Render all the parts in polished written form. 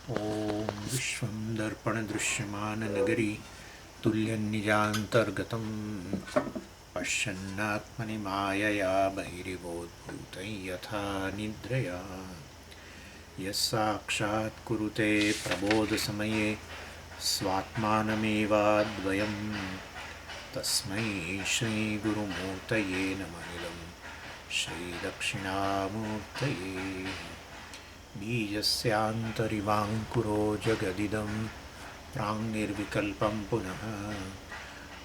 ॐ विश्वं दर्पणदृश्यमाननगरी तुल्यन्निजान्तर्गतं पश्यन्नात्मनि मायया बहिरिवोद्भूतं यथा निद्रया यस्साक्षात् कुरुते प्रबोधसमये स्वात्मानमेवाद्वयं तस्मै श्रीगुरुमूर्तये नमः श्रीदक्षिणामूर्तये बीजस्यान्तरिवाङ्कुरो जगदिदं प्राङ्निर्विकल्पं पुनः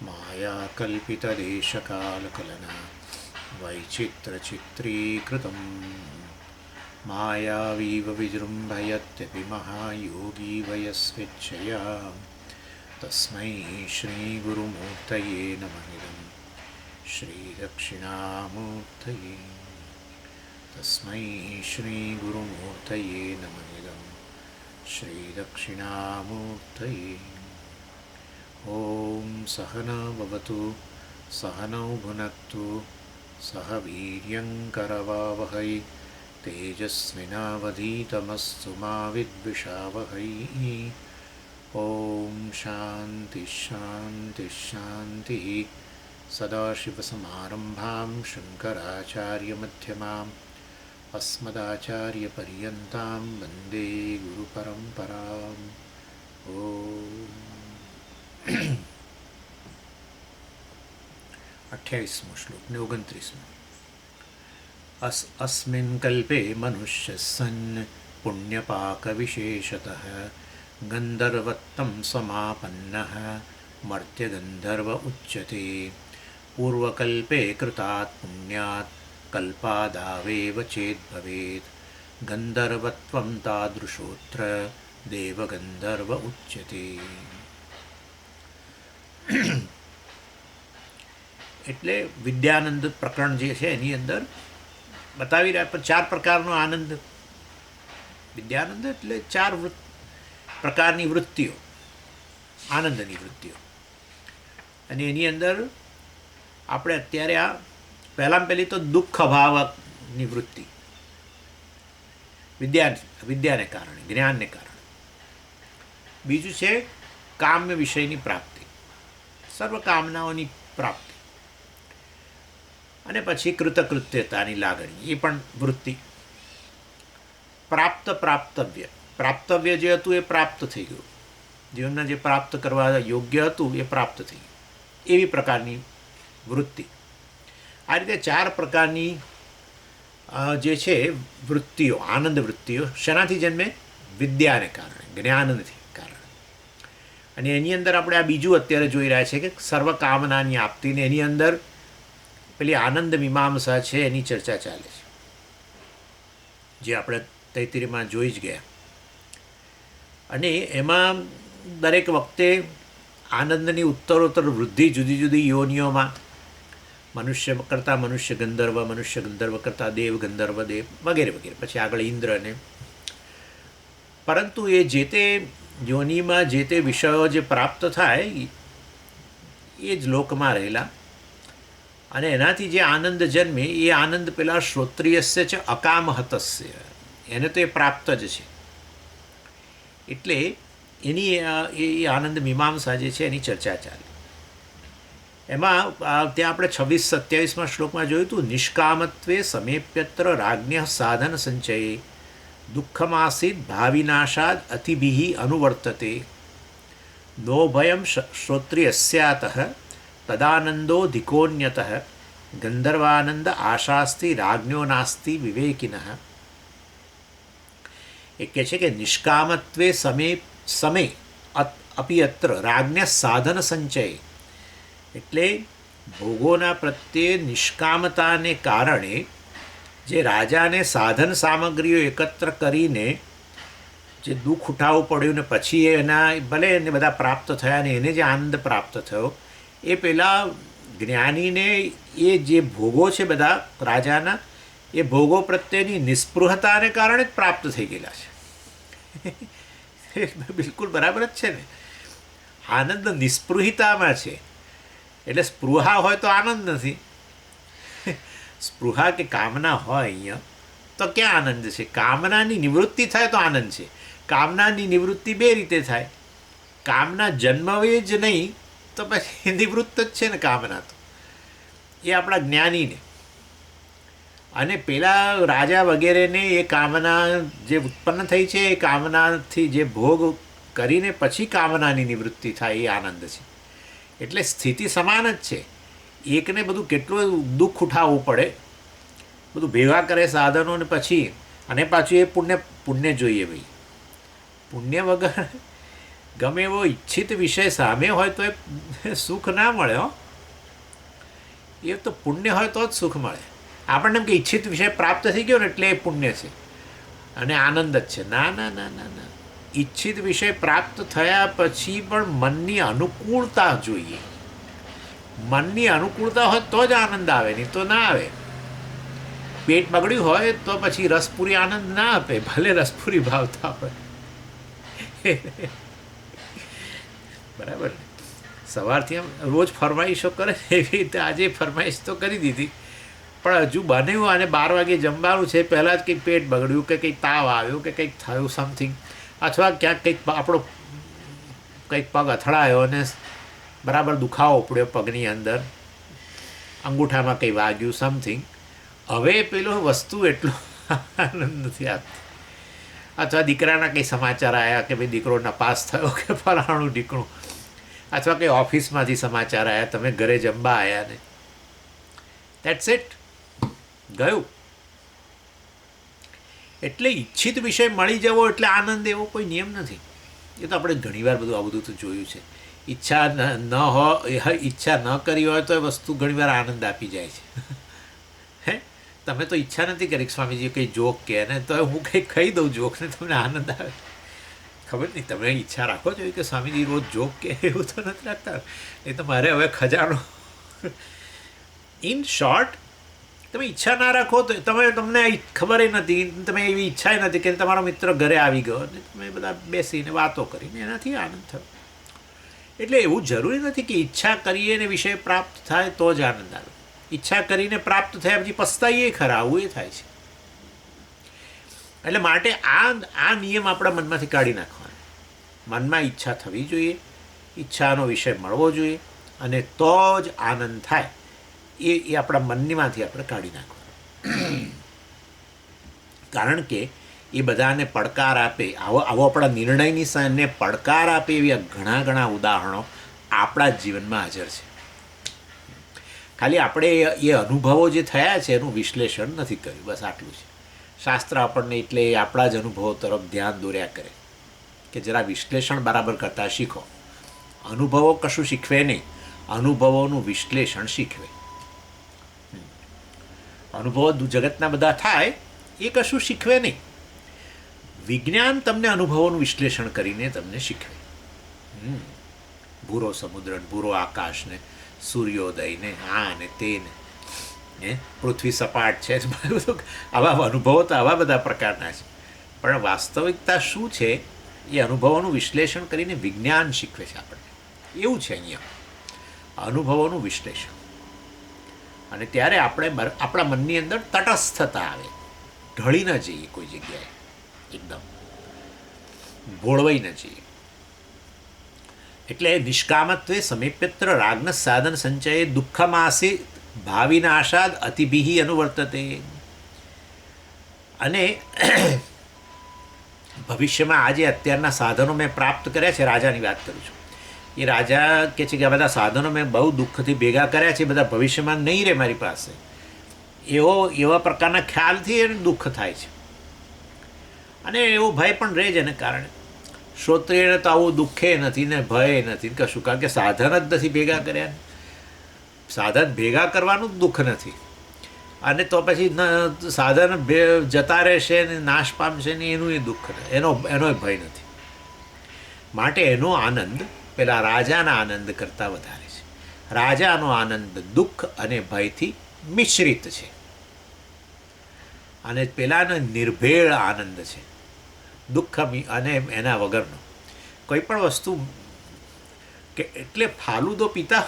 मायाकल्पितदेशकालकलना वैचित्रचित्रीकृतं मायावीव विजृम्भयत्यपि महायोगी वयस्वेच्छया तस्मै श्रीगुरुमूर्तये नमः श्रीदक्षिणामूर्तये तस्मै श्रीगुरुमूर्तये नमः श्रीदक्षिणामूर्तये ॐ सहना भवतु सहनौ भुनक्तु सह वीर्यङ्करवावहै तेजस्विनावधीतमस्तु मा विद्विषावहै ॐ शान्तिः शान्तिः शान्तिः सदाशिवसमारम्भां शङ्कराचार्यमध्यमाम् अस्मदाचार्यपर्यन्तां वन्दे गुरुपरम्पराम् ॐ 28मो श्लोक ने 29मो अस्मिन् कल्पे मनुष्यः सन् पुण्यपाकविशेषतः गन्धर्वत्वं समापन्नः मर्त्यगन्धर्व उच्यते पूर्वकल्पे कृतात् पुण्यात् कल्पादावेव चेद्भवेत् गन्धर्वत्वं तादृशोऽत्र देवगन्धर्व उच्यते. એટલે વિદ્યાનંદ પ્રકરણ જે છે એની અંદર બતાવી રહ્યા પણ 4 પ્રકારનો આનંદ. વિદ્યાનંદ એટલે 4 પ્રકારની વૃત્તિઓ, આનંદની વૃત્તિઓ. અને એની અંદર આપણે અત્યારે આ પહેલાં પહેલી તો દુઃખ અભાવની વૃત્તિ, વિદ્યાને કારણે, જ્ઞાનને કારણે. બીજું છે કામ્ય વિષયની પ્રાપ્તિ, સર્વ કામનાઓની પ્રાપ્તિ. અને પછી કૃતકૃત્યતાની લાગણી, એ પણ વૃત્તિ. પ્રાપ્તવ્ય, પ્રાપ્તવ્ય જે હતું એ પ્રાપ્ત થઈ ગયું, જીવનમાં જે પ્રાપ્ત કરવા યોગ્ય હતું એ પ્રાપ્ત થઈ ગયું, એવી પ્રકારની વૃત્તિ. આ રીતે 4 પ્રકારની જે છે વૃત્તિઓ, આનંદ વૃત્તિઓ શેનાથી જન્મે? વિદ્યાને કારણે, જ્ઞાનથી કારણે. અને એની અંદર આપણે આ બીજું અત્યારે જોઈ રહ્યા છે કે સર્વકામનાની આપતીને એની અંદર પેલી આનંદ મીમાંસા છે એની ચર્ચા ચાલે છે, જે આપણે તૈત્તિરીયમાં જોઈ જ ગયા. અને એમાં દરેક વખતે આનંદની ઉત્તરોત્તર વૃદ્ધિ જુદી જુદી યોનિઓમાં, મનુષ્ય કરતાં મનુષ્ય ગંધર્વ કરતાં દેવ ગંધર્વ દેવ વગેરે વગેરે, પછી આગળ ઇન્દ્રને. પરંતુ એ જે તે યોનિમાં જે તે વિષયો જે પ્રાપ્ત થાય એ જ લોકમાં રહેલા, અને એનાથી જે આનંદ જન્મે એ આનંદ પેલા શ્રોત્રિયસ્ય છે અકામહતસ્ય, એને તો એ પ્રાપ્ત જ છે. એટલે એની એ આનંદ મીમાંસા જે છે એની ચર્ચા ચાલે. એમાં ત્યાં આપણે 26-27માં શ્લોકમાં જોયું હતું, નિષ્કામત્વે સમેપ્યત્ર રાજ્ઞ સાધન સંચયે દુઃખમાસીદ ભાવિનાશાદ અતિભિઃ અનુવર્તતે નો ભયમ શ્રોત્રિયસ્યાતઃ તદાનંદો ધિકોન્યતઃ ગંધર્વાનંદ આશાસ્તિ રાજ્ઞો નાસ્તિ વિવેકિનઃ. એ કહે છે કે નિષ્કામત્વે સમય અપિ અત્ર રાજ્ઞ સાધન સંચય, એટલે ભોગોના પ્રત્યે નિષ્કામતાને કારણે જે રાજાને સાધન સામગ્રીઓ એકત્ર કરીને જે દુઃખ ઉઠાવવું પડ્યું ને પછી એના ભલે એને બધા પ્રાપ્ત થયા ને એને જે આનંદ પ્રાપ્ત થયો, એ પહેલાં જ્ઞાનીને એ જે ભોગો છે બધા રાજાના, એ ભોગો પ્રત્યેની નિસ્પૃહતાને કારણે જ પ્રાપ્ત થઈ ગયેલા છે. બિલકુલ બરાબર જ છે ને. આનંદ નિસ્પૃહિતામાં છે, એટલે સ્પૃહા હોય તો આનંદ નથી. સ્પૃહા કે કામના હોય અહીંયા તો ક્યાં આનંદ છે? કામનાની નિવૃત્તિ થાય તો આનંદ છે, કામનાની નિવૃત્તિ બે રીતે થાય. કામના જન્મવે જ નહીં તો પછી નિવૃત્ત જ છે ને કામના તો. એ આપણા જ્ઞાનીને અને પેલા રાજા વગેરેને એ કામના જે ઉત્પન્ન થઈ છે એ કામનાથી જે ભોગ કરીને પછી કામનાની નિવૃત્તિ થાય એ આનંદ છે. એટલે સ્થિતિ સમાન જ છે. એકને બધું કેટલું દુઃખ ઉઠાવવું પડે, બધું ભેગા કરે સાધનો ને પછી, અને પાછું એ પુણ્ય જોઈએ ભાઈ. પુણ્ય વગર ગમે એવો ઈચ્છિત વિષય સામે હોય તો એ સુખ ના મળે. હો, એ તો પુણ્ય હોય તો જ સુખ મળે આપણને. એમ કે ઈચ્છિત વિષય પ્રાપ્ત થઈ ગયો ને એટલે એ પુણ્ય છે અને આનંદ જ છે. ના ના ના ના ના, ઈચ્છિત વિષય પ્રાપ્ત થયા પછી પણ મનની અનુકૂળતા જોઈએ. મનની અનુકૂળતા હોય તો જ આનંદ આવે, નહીં તો ના આવે. પેટ બગડ્યું હોય તો પછી રસપુરી આનંદ ના આપે, ભલે રસપુરી ભાવતા હોય. બરાબર ને? સવારથી આમ રોજ ફરમાઈશો કરે એવી રીતે આજે ફરમાઈશ તો કરી દીધી, પણ હજુ બન્યું અને 12 વાગે જમવાનું છે, પહેલાં જ કંઈક પેટ બગડ્યું કે કંઈક તાવ આવ્યો કે કંઈક થયું સમથિંગ, અથવા ક્યાંક કંઈક આપણો કંઈક પગ અથડાયો અને બરાબર દુખાવો પડ્યો પગની અંદર, અંગૂઠામાં કંઈ વાગ્યું સમથિંગ. હવે પેલો વસ્તુ એટલો આનંદ નથી આપતી. અથવા દીકરાના કંઈ સમાચાર આવ્યા કે ભાઈ દીકરો નપાસ થયો કે ફલાણું ઢીકણું, અથવા કંઈ ઓફિસમાંથી સમાચાર આવ્યા તમે ઘરે જમવા આવ્યા ને દેટ્સ ઇટ, ગયું. એટલે ઈચ્છિત વિષય મળી જવો એટલે આનંદ એવો કોઈ નિયમ નથી. એ તો આપણે ઘણીવાર બધું આ બધું તો જોયું છે. ઈચ્છા ઈચ્છા ન કરી હોય તો એ વસ્તુ ઘણીવાર આનંદ આપી જાય છે. હે, તમે તો ઈચ્છા નથી કરી સ્વામીજી કંઈ જોક કહે ને તો હું કંઈક કહી દઉં જોકને તમને આનંદ આવે. ખબર નહીં તમે ઈચ્છા રાખો છો કે સ્વામીજી રોજ જોક કે એવું તો નથી રાખતા. એ તો મારે હવે ખજાનો. ઇન શોર્ટ, તમે ઈચ્છા ના રાખો તો તમને ખબર નથી, તમે એવી ઈચ્છા નથી કે તમારો મિત્ર ઘરે આવી ગયો અને તમે બધા બેસીને વાતો કરીને એનાથી આનંદ થયો. એટલે એવું જરૂરી નથી કે ઈચ્છા કરીએ ને વિષય પ્રાપ્ત થાય તો જ આનંદ આવે. ઈચ્છા કરીને પ્રાપ્ત થયા પછી પસ્તાઈએ ખરા, આવું એ થાય છે. એટલે માટે આ નિયમ આપણા મનમાંથી કાઢી નાખવાનો. મનમાં ઈચ્છા થવી જોઈએ, ઈચ્છાનો વિષય મળવો જોઈએ, અને તો જ આનંદ થાય. એ આપણા મનમાંથી આપણે કાઢી નાખવાનું. કારણ કે એ બધાને પડકાર આપે, આવો આપણા નિર્ણયની સામે પડકાર આપે એવી ઘણા ઉદાહરણો આપણા જીવનમાં હાજર છે. ખાલી આપણે એ અનુભવો જે થયા છે એનું વિશ્લેષણ નથી કર્યું, બસ આટલું છે. શાસ્ત્ર આપણને એટલે આપણા જ અનુભવો તરફ ધ્યાન દોર્યા કરે કે જરા વિશ્લેષણ બરાબર કરતાં શીખો. અનુભવો કશું શીખવે નહીં, અનુભવોનું વિશ્લેષણ શીખવે. અનુભવો જગતના બધા થાય એ કશું શીખવે નહીં. વિજ્ઞાન તમને અનુભવોનું વિશ્લેષણ કરીને તમને શીખવે. ભૂરો સમુદ્ર, ભૂરો આકાશ ને સૂર્યોદય ને આ ને તે ને પૃથ્વી સપાટ છે, આવા અનુભવો તો આવા બધા પ્રકારના છે. પણ વાસ્તવિકતા શું છે એ અનુભવોનું વિશ્લેષણ કરીને વિજ્ઞાન શીખવે છે આપણને. એવું છે અહીંયા અનુભવોનું વિશ્લેષણ. અને ત્યારે આપણે આપણા મનની અંદર તટસ્થતા આવે, ઢળી ન જઈએ કોઈ જગ્યાએ, એકદમ ભોળવાઈ ન જઈએ. એટલે નિષ્કામત્વે સમીપ્યત્ર રાગ્ન સાધન સંચયે દુઃખમાસે ભાવિનાશાદ અતિભિ અનુવર્તતે. અને ભવિષ્યમાં આજે અત્યારના સાધનો મેં પ્રાપ્ત કર્યા છે, રાજાની વાત કરું છું. એ રાજા કહે છે કે આ બધા સાધનો મેં બહુ દુઃખથી ભેગા કર્યા છે, બધા ભવિષ્યમાં નહીં રહે મારી પાસે. એવા પ્રકારના ખ્યાલથી એને દુઃખ થાય છે અને એવો ભય પણ રહે છે. એને કારણે શ્રોત્રિયને તો આવું દુઃખે નથી ને ભય નથી કશું, કારણ કે સાધન જ નથી ભેગા કર્યા. સાધન ભેગા કરવાનું જ દુઃખ નથી, અને તો પછી સાધન જતા રહેશે ને નાશ પામશે ને એનું એ દુઃખ એનો ભય નથી. માટે એનો આનંદ પેલા રાજાના આનંદ કરતાં વધારે છે. રાજાનો આનંદ દુઃખ અને ભયથી મિશ્રિત છે, અને પેલાનો નિર્ભેળ આનંદ છે, દુઃખ અને એના વગરનો. કોઈ પણ વસ્તુ કે એટલે ફાલુદો પીતા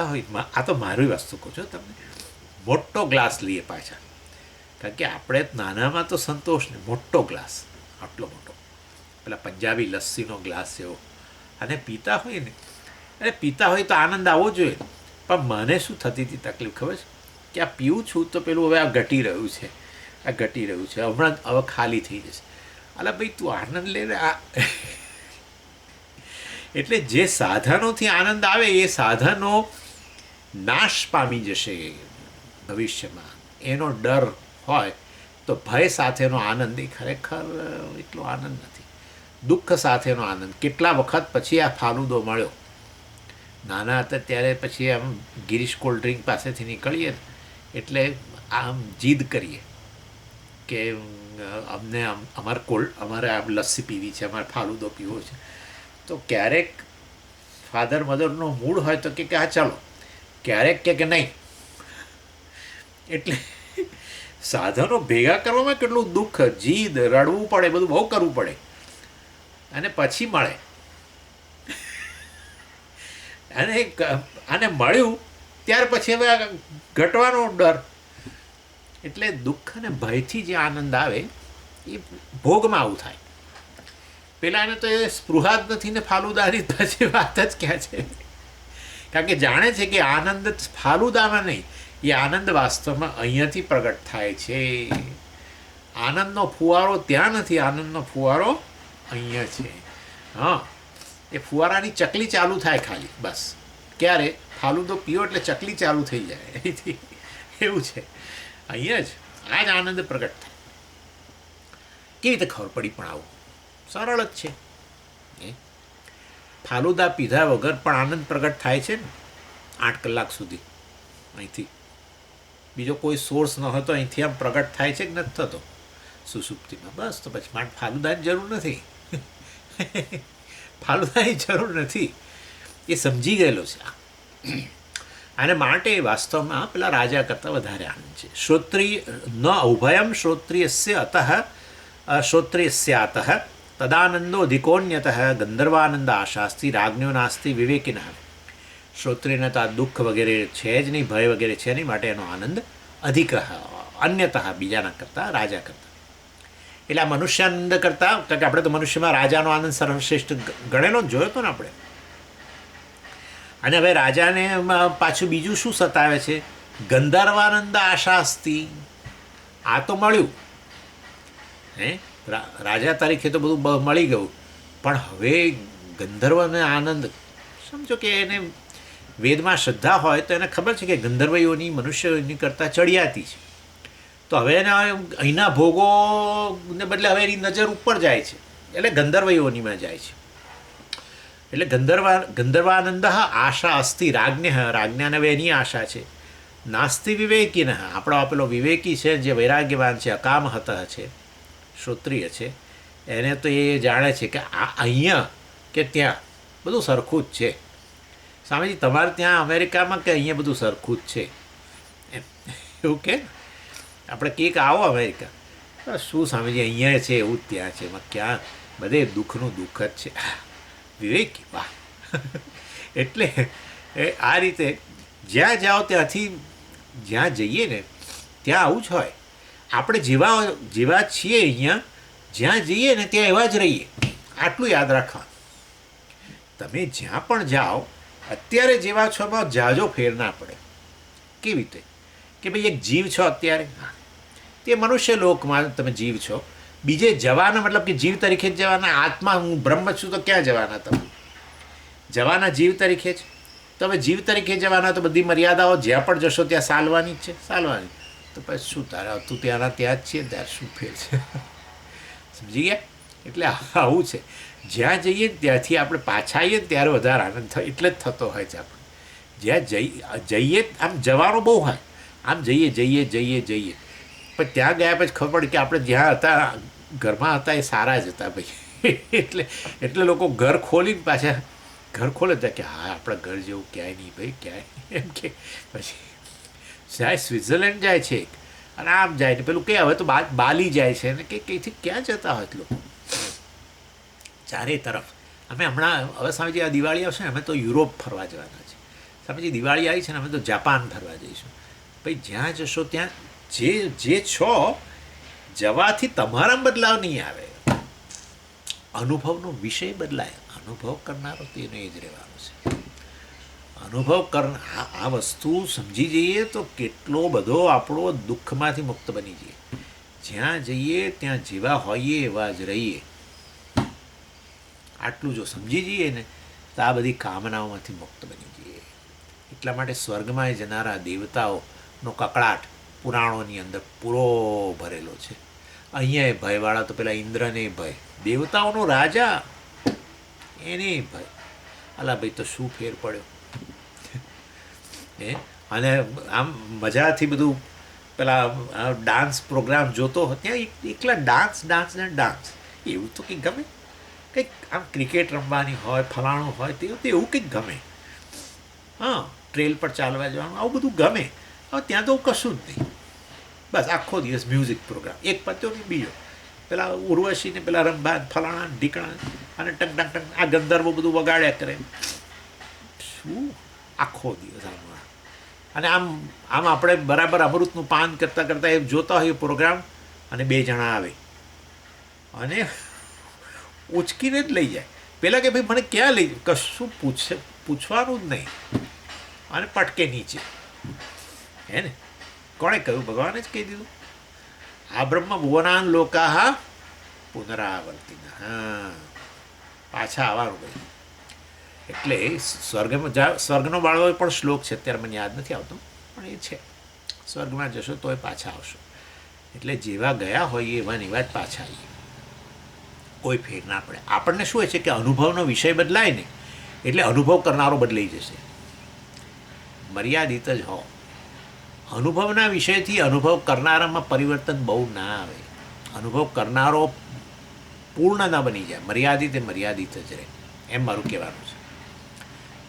હોય, આ તો મારી વસ્તુ કહું છું તમને, મોટો ગ્લાસ લઈએ પાછા, કારણ કે આપણે નાનામાં તો સંતોષ ને મોટો ગ્લાસ આટલો મોટો, પેલા પંજાબી લસ્સીનો ગ્લાસ એવો, અને પીતા હોય ને, અરે પીતા હોય તો આનંદ આવવો જોઈએ. પણ મને શું થતી હતી તકલીફ ખબર છે, કે આ પીવું છું તો પેલું હવે આ ઘટી રહ્યું છે, આ ઘટી રહ્યું છે, હમણાં હવે ખાલી થઈ જશે. અલા ભાઈ તું આનંદ લે ને. આ એટલે જે સાધનોથી આનંદ આવે એ સાધનો નાશ પામી જશે ભવિષ્યમાં, એનો ડર હોય તો ભય સાથેનો આનંદ એ ખરેખર એટલો આનંદ નથી. દુઃખ સાથેનો આનંદ. કેટલા વખત પછી આ ફાલુદો મળ્યો. નાના હતા ત્યારે પછી આમ ગિરીશ કોલ્ડ ડ્રિંક પાસેથી નીકળીએ એટલે આમ જીદ કરીએ કે અમને અમારે આ લસ્સી પીવી છે, અમારે ફાલુદો પીવો છે. તો ક્યારેક ફાધર મધરનો મૂડ હોય તો કે હા ચાલો, ક્યારેક કે નહીં. એટલે સાધનો ભેગા કરવામાં કેટલું દુઃખ, જીદ, રડવું પડે, બધું બહુ કરવું પડે, અને પછી મળે. અને મળ્યું ત્યાર પછી હવે ઘટવાનો ડર. એટલે દુઃખ અને ભયથી જે આનંદ આવે એ ભોગમાં આવું થાય. પેલાને તો એ સ્પૃહા જ નથી ને ફાલુદાની પછી વાત જ ક્યાં છે. કારણ કે જાણે છે કે આનંદ ફાલુદામાં નહીં, એ આનંદ વાસ્તવમાં અહીંયાથી પ્રગટ થાય છે. આનંદનો ફુવારો ત્યાં નથી, આનંદનો ફુવારો અહીંયા છે. હા, એ ફુવારાની ચકલી ચાલુ થાય ખાલી, બસ. ક્યારે ફાલુદો પીઓ એટલે ચકલી ચાલુ થઈ જાય. અહીંથી એવું છે, અહીંયા જ આ જ આનંદ પ્રગટ થાય. કેવી રીતે ખબર પડી? પણ આવું સરળ જ છે. ફાલુદા પીધા વગર પણ આનંદ પ્રગટ થાય છે ને 8 કલાક સુધી. અહીંથી બીજો કોઈ સોર્સ ન હતો, અહીંથી આમ પ્રગટ થાય છે કે નથી થતો સુસુપ્તિમાં. બસ, તો પછી માટે ફાલુદાની જરૂર નથી. ફાલુદાની જરૂર નથી, એ સમજી ગયેલો છે. અને માટે વાસ્તવમાં પેલા રાજા કરતાં વધારે આનંદ છે. શ્રોત્રિય ન ઉભયમ શ્રોત્રિયસ્ય અતઃ શ્રોત્રિયસ્યાતઃ તદાનંદો અધિકોન્યતઃ ગંધર્વાનંદ આશાસ્તિ રાજ્ઞો નાસ્તિ વિવેકિનઃ. શ્રોત્રિયને તો આ દુઃખ વગેરે છે જ નહીં, ભય વગેરે છે નહીં, માટે એનો આનંદ અધિક અન્યતઃ બીજાના કરતાં, રાજા કરતાં. એટલે આ મનુષ્યાનંદ કરતાં, કારણ કે આપણે તો મનુષ્યમાં રાજાનો આનંદ સર્વશ્રેષ્ઠ ગણેલો જ જોયો હતો ને આપણે. અને હવે રાજાને પાછું બીજું શું સતાવે છે? ગંધર્વાનંદ આશાસ્તિ. આ તો મળ્યું, રાજા તરીકે તો બધું મળી ગયું, પણ હવે ગંધર્વને આનંદ. સમજો કે એને વેદમાં શ્રદ્ધા હોય તો એને ખબર છે કે ગંધર્વયોની મનુષ્યની કરતાં ચડિયાતી છે. તો હવે એને અહીંના ભોગોને બદલે હવે એની નજર ઉપર જાય છે, એટલે ગંધર્વયોનીમાં જાય છે. એટલે ગંધર્વાનંદ આશા અસ્તિ રાજ્ઞાને હવે એની આશા છે. નાસ્તિ વિવેકીન. આપણો આપેલો વિવેકી છે, જે વૈરાગ્યવાન છે, અકામહત છે, શ્રોત્રિય છે, એને તો એ જાણે છે કે આ અહીંયા કે ત્યાં બધું સરખું જ છે. સ્વામીજી, તમારે ત્યાં અમેરિકામાં કે અહીંયા બધું સરખું જ છે એમ એવું કે આપણે કંઈક આવો અમેરિકા, શું સ્વામીજી અહીંયા છે એવું જ ત્યાં છે, એમાં ક્યાં બધે દુઃખનું દુઃખ જ છે. વિવેકી, વાહ. એટલે આ રીતે જ્યાં જાઓ ત્યાંથી જ્યાં જઈએ ને ત્યાં આવું જ હોય. આપણે જેવા છીએ અહીંયા, જ્યાં જઈએ ને ત્યાં એવા જ રહીએ, આટલું યાદ રાખવાનું. તમે જ્યાં પણ જાઓ અત્યારે જેવા છો એમાં જાજો ફેર ના પડે. કેવી રીતે? કે ભાઈ એક જીવ છો અત્યારે, તે મનુષ્ય લોકમાં તમે જીવ છો. બીજે જવાના મતલબ કે જીવ તરીકે જ જવાના. આત્મા હું બ્રહ્મ છું તો ક્યાં જવાના? તમે જવાના જીવ તરીકે જ. તો હવે જીવ તરીકે જવાના તો બધી મર્યાદાઓ જ્યાં પણ જશો ત્યાં સાલવાની જ છે, સાલવાની. તો પછી શું તારે, તું ત્યાંના ત્યાં જ છીએ, ત્યારે શું ફેર છે? સમજી ગયા? એટલે આવું છે. જ્યાં જઈએ ત્યાંથી આપણે પાછા આવીએ ત્યારે વધારે આનંદ થાય, એટલે જ થતો હોય છે. આપણે જ્યાં જઈએ આમ જવાનું બહુ હોય, આમ જઈએ પણ ત્યાં ગયા પછી ખબર પડી કે આપણે જ્યાં હતા ઘરમાં હતા એ સારા જ હતા ભાઈ. એટલે લોકો ઘર ખોલીને પાછા ઘર ખોલે ત્યાં કે હા આપણા ઘર જેવું ક્યાંય નહીં ભાઈ, ક્યાંય એમ કે. પછી જાય સ્વિટ્ઝરલેન્ડ જાય છે અને આમ જાય ને પેલું કે હવે તો બાલી જાય છે ને કે કંઈથી ક્યાં જતા હોય લોકો ચારે તરફ. અમે હમણાં હવે સ્વામીજી આ દિવાળી આવશે ને અમે તો યુરોપ ફરવા જવાના છે. સ્વામીજી દિવાળી આવી છે ને અમે તો જાપાન ફરવા જઈશું. ભાઈ જ્યાં જશો ત્યાં જે છો જવાથી તમારામાં બદલાવ નહીં આવે. અનુભવનો વિષય બદલાય, અનુભવ કરનારો તેને એ જ રહેવાનો છે. અનુભવ આ વસ્તુ સમજી જઈએ તો કેટલો બધો આપણો દુઃખમાંથી મુક્ત બની જઈએ. જ્યાં જઈએ ત્યાં જેવા હોઈએ એવા જ રહીએ. આટલું જો સમજી જઈએ ને તો આ બધી કામનાઓમાંથી મુક્ત બની જઈએ. એટલા માટે સ્વર્ગમાં જનારા દેવતાઓનો કકળાટ પુરાણોની અંદર પૂરો ભરેલો છે. અહીંયા ભયવાળા તો પેલા ઇન્દ્રને ભય, દેવતાઓનો રાજા એને ભય. અલા ભાઈ તો શું ફેર પડ્યો અને આમ મજાથી બધું પેલા ડાન્સ પ્રોગ્રામ જોતો હોય ત્યાં એકલા ડાન્સ ડાન્સ ને ડાન્સ. એવું તો કંઈક ગમે, કંઈક આમ ક્રિકેટ રમવાની હોય, ફલાણું હોય તે એવું કંઈક ગમે. હા, ટ્રેલ પર ચાલવા જવાનું આવું બધું ગમે. હવે ત્યાં તો કશું જ નહીં, બસ આખો દિવસ મ્યુઝિક પ્રોગ્રામ, એક પત્યો ને બીજો, પેલા ઉર્વશીને પેલા રંભા ફલાણા ઢીકણા અને ટંક ટંક ટંક આ ગંધર્વો બધું વગાડ્યા કરે. શું આખો દિવસ આમ. અને આમ આમ આપણે બરાબર અમૃતનું પાન કરતાં કરતાં એ જોતા હોઈએ પ્રોગ્રામ, અને બે જણા આવે અને ઉચકીને જ લઈ જાય. પહેલાં કે ભાઈ મને ક્યાં લઈ, કશું પૂછવાનું જ નહીં, અને પટકે નીચે. હે ને, કોણે કહ્યું? ભગવાને જ કહી દીધું. આ બ્રહ્મ ભુવનાન લોકાહ પુનરાવર્તિના. હા, પાછા આવવાનું ભાઈ. એટલે સ્વર્ગનો બાળવો પણ શ્લોક છે, અત્યારે મને યાદ નથી આવતો, પણ એ છે. સ્વર્ગમાં જશો તોય પાછા આવશો. એટલે જેવા ગયા હોઈએ એવા ને એવા જ પાછા આવીએ, કોઈ ફેર ના પડે. આપણને શું હોય છે કે અનુભવનો વિષય બદલાય ને એટલે અનુભવ કરનારો બદલાઈ જશે. મર્યાદિત જ હો. અનુભવના વિષયથી અનુભવ કરનારામાં પરિવર્તન બહુ ના આવે. અનુભવ કરનારો પૂર્ણ ના બની જાય, મર્યાદિત એ મર્યાદિત જ રહે, એમ મારું કહેવાનું છે.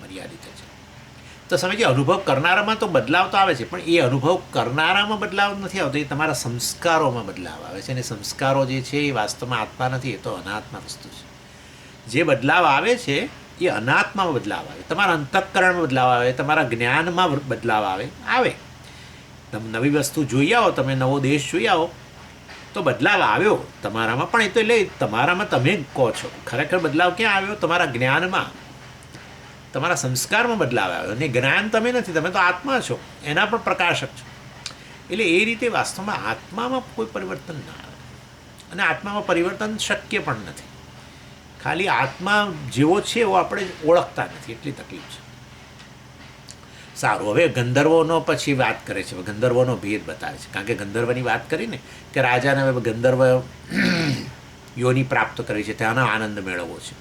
મર્યાદિત છે તો સમજીએ. અનુભવ કરનારામાં તો બદલાવ તો આવે છે, પણ એ અનુભવ કરનારામાં બદલાવ નથી આવતો, એ તમારા સંસ્કારોમાં બદલાવ આવે છે. અને સંસ્કારો જે છે એ વાસ્તવમાં આત્મા નથી, એ તો અનાત્મા વસ્તુ છે. જે બદલાવ આવે છે એ અનાત્મામાં બદલાવ આવે, તમારા અંતઃકરણમાં બદલાવ આવે, તમારા જ્ઞાનમાં બદલાવ આવે. તમે નવી વસ્તુ જોઈ આવો, તમે નવો દેશ જોઈ આવો તો બદલાવ આવ્યો તમારામાં, પણ એ તો એટલે તમારામાં તમે કહો છો. ખરેખર બદલાવ ક્યાં આવ્યો? તમારા જ્ઞાનમાં, તમારા સંસ્કારમાં બદલાવ આવ્યો. અને જ્ઞાન તમે નથી, તમે તો આત્મા છો, એના પણ પ્રકાશક છો. એટલે એ રીતે વાસ્તવમાં આત્મામાં કોઈ પરિવર્તન ના આવે, અને આત્મામાં પરિવર્તન શક્ય પણ નથી. ખાલી આત્મા જેવો છે એવો આપણે ઓળખતા નથી, એટલી તકલીફ છે. સારું, હવે ગંધર્વોનો પછી વાત કરે છે, ગંધર્વોનો ભેદ બતાવે છે. કારણ કે ગંધર્વની વાત કરીને કે રાજાને હવે ગંધર્વ યોની પ્રાપ્ત કરી છે, ત્યાંનો આનંદ મેળવવો છે.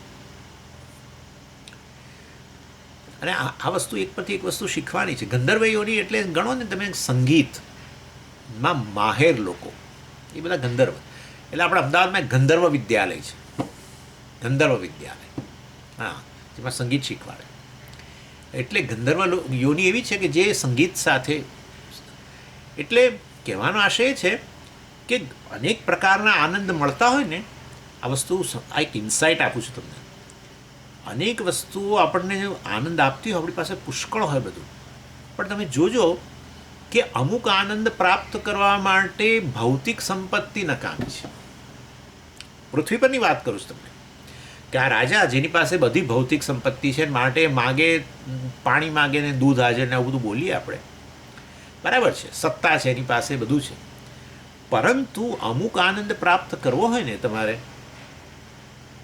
અને આ વસ્તુ એક પરથી એક વસ્તુ શીખવાની છે. ગંધર્વ યોની એટલે ગણો ને તમે, સંગીતમાં માહેર લોકો, એ બધા ગંધર્વ. એટલે આપણા અમદાવાદમાં ગંધર્વ વિદ્યાલય છે, ગંધર્વ વિદ્યાલય. હા, જેમાં સંગીત શીખવાડે. એટલે ગંધર્વ યોની એવી છે કે જે સંગીત સાથે, એટલે કહેવાનો આશય છે કે અનેક પ્રકારના આનંદ મળતા હોય ને. આ વસ્તુ આ એક ઇન્સાઇટ આપું છું તમને. અનેક વસ્તુઓ આપણને આનંદ આપતી હોય, આપણી પાસે પુષ્કળ હોય બધું, પણ તમે જોજો કે અમુક આનંદ પ્રાપ્ત કરવા માટે ભૌતિક સંપત્તિ નકામી છે. પૃથ્વી પરની વાત કરું છું તમને, કે આ રાજા જેની પાસે બધી ભૌતિક સંપત્તિ છે, માટે માગે, પાણી માગે ને દૂધ હાજર ને આવું બધું બોલીએ આપણે, બરાબર છે, સત્તા છે એની પાસે, બધું છે. પરંતુ અમુક આનંદ પ્રાપ્ત કરવો હોય ને તમારે,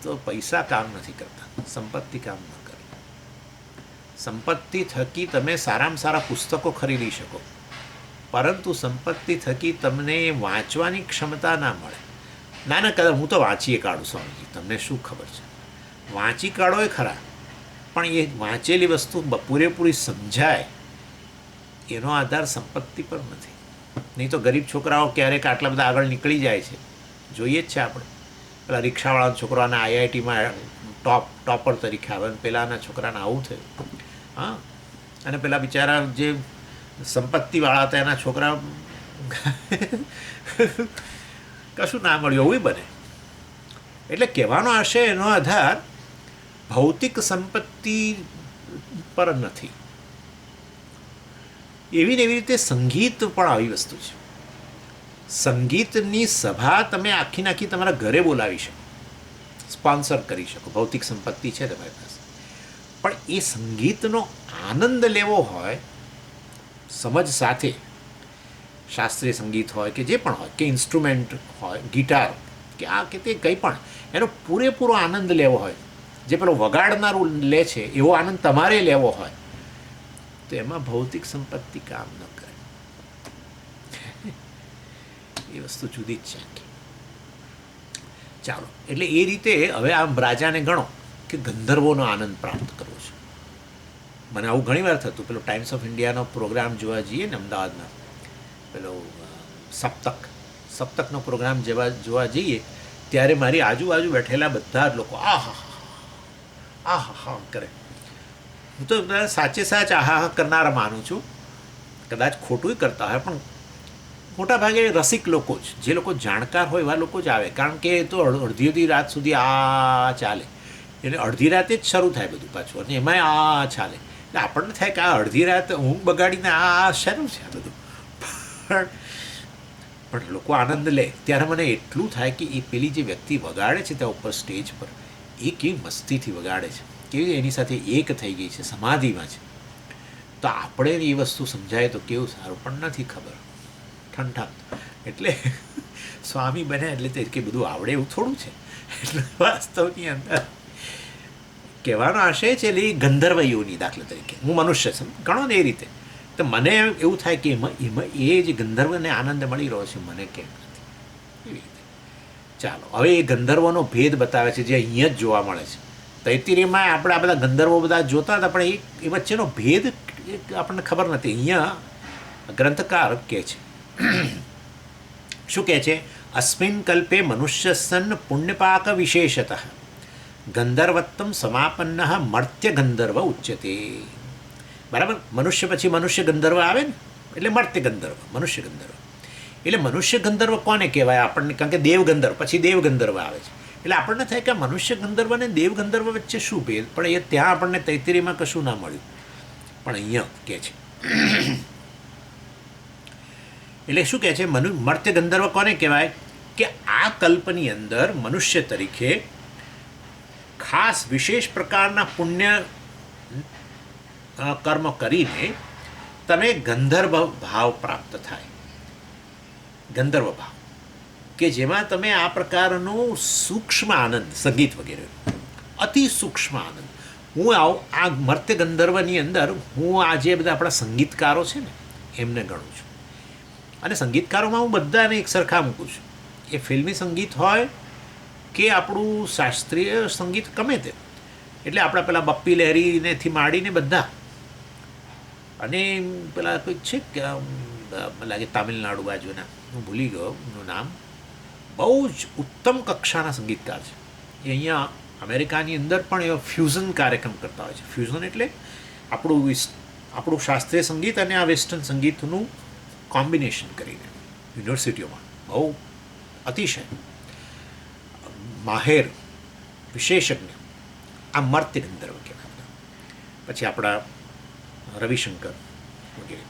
તો પૈસા કામ નથી કરતા, સંપત્તિ કામ ન કરે. સંપત્તિ થકી તમે સારામાં સારા પુસ્તકો ખરીદી શકો, પરંતુ સંપત્તિ થકી તમને વાંચવાની ક્ષમતા ના મળે. ના કદાચ હું તો વાંચીએ કાઢું સ્વામીજી, તમને શું ખબર છે, વાંચી કાઢો એ ખરા, પણ એ વાંચેલી વસ્તુ પૂરેપૂરી સમજાય એનો આધાર સંપત્તિ પર નથી. નહીં તો ગરીબ છોકરાઓ ક્યારેક આટલા બધા આગળ નીકળી જાય છે, જોઈએ જ છે આપણે. પેલા રિક્ષાવાળાના છોકરાના આઈઆઈટીમાં ટોપર તરીકે આવે, અને પેલાના છોકરાને આવું થયું. હા, અને પેલા બિચારા જે સંપત્તિવાળા હતા એના છોકરા કશું ના મળ્યું, એવું બને. એટલે કહેવાનો આશય, એનો આધાર ભૌતિક સંપત્તિ પર નથી. એવી ને એવી રીતે સંગીત પણ આવી વસ્તુ છે. સંગીતની સભા તમે આખી નાખી તમારા ઘરે બોલાવી શકો, સ્પોન્સર કરી શકો, ભૌતિક સંપત્તિ છે તમારી પાસે. પણ એ સંગીતનો આનંદ લેવો હોય સમજ સાથે, શાસ્ત્રીય સંગીત હોય કે જે પણ હોય, કે ઇન્સ્ટ્રુમેન્ટ હોય, ગિટાર કે આ કે તે કંઈ પણ, એનો પૂરેપૂરો આનંદ લેવો હોય, જે પેલો વગાડનારું લે છે એવો આનંદ તમારે લેવો હોય, તો એમાં ભૌતિક સંપત્તિ કામ ન કરે. એ વસ્તુ જુદી જ છે. ચાલો, એટલે એ રીતે હવે આમ રાજાને ગણો કે ગંધર્વોનો આનંદ પ્રાપ્ત કરવો છે. મને આવું ઘણી વાર થતું. પેલો ટાઈમ્સ ઓફ ઇન્ડિયાનો પ્રોગ્રામ જોવા જઈએ ને અમદાવાદમાં, પેલો સપ્તકનો પ્રોગ્રામ જોવા જઈએ, ત્યારે મારી આજુબાજુ બેઠેલા બધા જ લોકો આ હા કરે. હું તો સાચે સાચ આહા કરનારા માનું છું. કદાચ ખોટું કરતા હોય, પણ મોટા ભાગે રસિક લોકો જ, જે લોકો જાણકાર હોય એવા લોકો જ આવે. કારણ કે એ તો અડધી રાત સુધી આ ચાલે, એટલે અડધી રાતે જ શરૂ થાય બધું પાછું, અને એમાંય આ ચાલે. એટલે આપણને થાય કે આ અડધી રાત ઊંઘ બગાડીને આ શેનું છે આ બધું. પણ લોકો આનંદ લે ત્યારે મને એટલું થાય કે એ પેલી જે વ્યક્તિ વગાડે છે ત્યાં ઉપર સ્ટેજ પર, એ કેવી મસ્તીથી વગાડે છે, કેવી એની સાથે એક થઈ ગઈ છે, સમાધિમાં છે. તો આપણે એ વસ્તુ સમજાય તો કેવું સારું, પણ નથી ખબર. ઠંઠા એટલે સ્વામી બને એટલે તે કે બધું આવડે એવું થોડું છે. એટલે વાસ્તવની અંદર કહેવાનો આશય છે એટલે ગંધર્વ યોની, દાખલા તરીકે હું મનુષ્ય છું, ગણો ને એ રીતે. તો મને એવું થાય કે એમાં એ જે ગંધર્વને આનંદ મળી રહ્યો છે, મને કેમ નથી, એવી રીતે. ચાલો, હવે એ ગંધર્વોનો ભેદ બતાવે છે, જે અહીંયા જ જોવા મળે છે. તૈત્તિરીયમાં આપણે આ બધા ગંધર્વો બધા જોતા હતા, પણ એ વચ્ચેનો ભેદ આપણને ખબર નથી. અહીંયા ગ્રંથકાર કહે છે, શું કહે છે? અસ્મિન કલ્પે મનુષ્ય સન્ન પુણ્યપાક વિશેષતઃ ગંધર્વત્તમ સમાપન્ન મર્ત્ય ગંધર્વ ઉચ્યતે. બરાબર, મનુષ્ય પછી મનુષ્ય ગંધર્વ આવે ને, એટલે મર્ત્ય ગંધર્વ, મનુષ્ય ગંધર્વ. એટલે મનુષ્ય ગંધર્વ કોને કહેવાય આપણને? કારણ કે દેવ ગંધર્વ પછી દેવ ગંધર્વ આવે છે. એટલે આપણને થાય કે મનુષ્ય ગંધર્વ અને દેવ ગંધર્વ વચ્ચે શું ભેદ? પણ એ ત્યાં આપણને તૈત્તિરીયમાં કશું ના મળ્યું, પણ અહીંયા કહે છે. એટલે શું કહે છે? મર્ત્ય ગંધર્વ કોને કહેવાય? કે આ કલ્પની અંદર મનુષ્ય તરીકે ખાસ વિશેષ પ્રકારના પુણ્ય કર્મ કરીને તમે ગંધર્વ ભાવ પ્રાપ્ત થાય. ગંધર્વ ભાવ કે જેમાં તમે આ પ્રકારનું સૂક્ષ્મ આનંદ, સંગીત વગેરે અતિ સૂક્ષ્મ આનંદ, હું આ મર્ત્ય ગંધર્વની અંદર હું આ જે બધા આપણા સંગીતકારો છે ને એમને ગણું છું. અને સંગીતકારોમાં હું બધાને એક સરખા મૂકું છું. એ ફિલ્મી સંગીત હોય કે આપણું શાસ્ત્રીય સંગીત, ગમે તે. એટલે આપણા પેલા બપ્પી લહેરીનેથી માંડીને બધા, અને પેલા કોઈ છે કે લાગે તામિલનાડુ બાજુના, હું ભૂલી ગયો એનું નામ, બહુ જ ઉત્તમ કક્ષાના સંગીતકાર છે. એ અહીંયા અમેરિકાની અંદર પણ એવા ફ્યુઝન કાર્યક્રમ કરતા હોય છે. ફ્યુઝન એટલે આપણું શાસ્ત્રીય સંગીત અને આ વેસ્ટર્ન સંગીતનું કોમ્બિનેશન કરીને યુનિવર્સિટીઓમાં બહુ અતિશય માહેર વિશેષજ્ઞ આ મર્ત્ય ગંધર્વ કહેવાય. પછી આપણા રવિશંકર વગેરે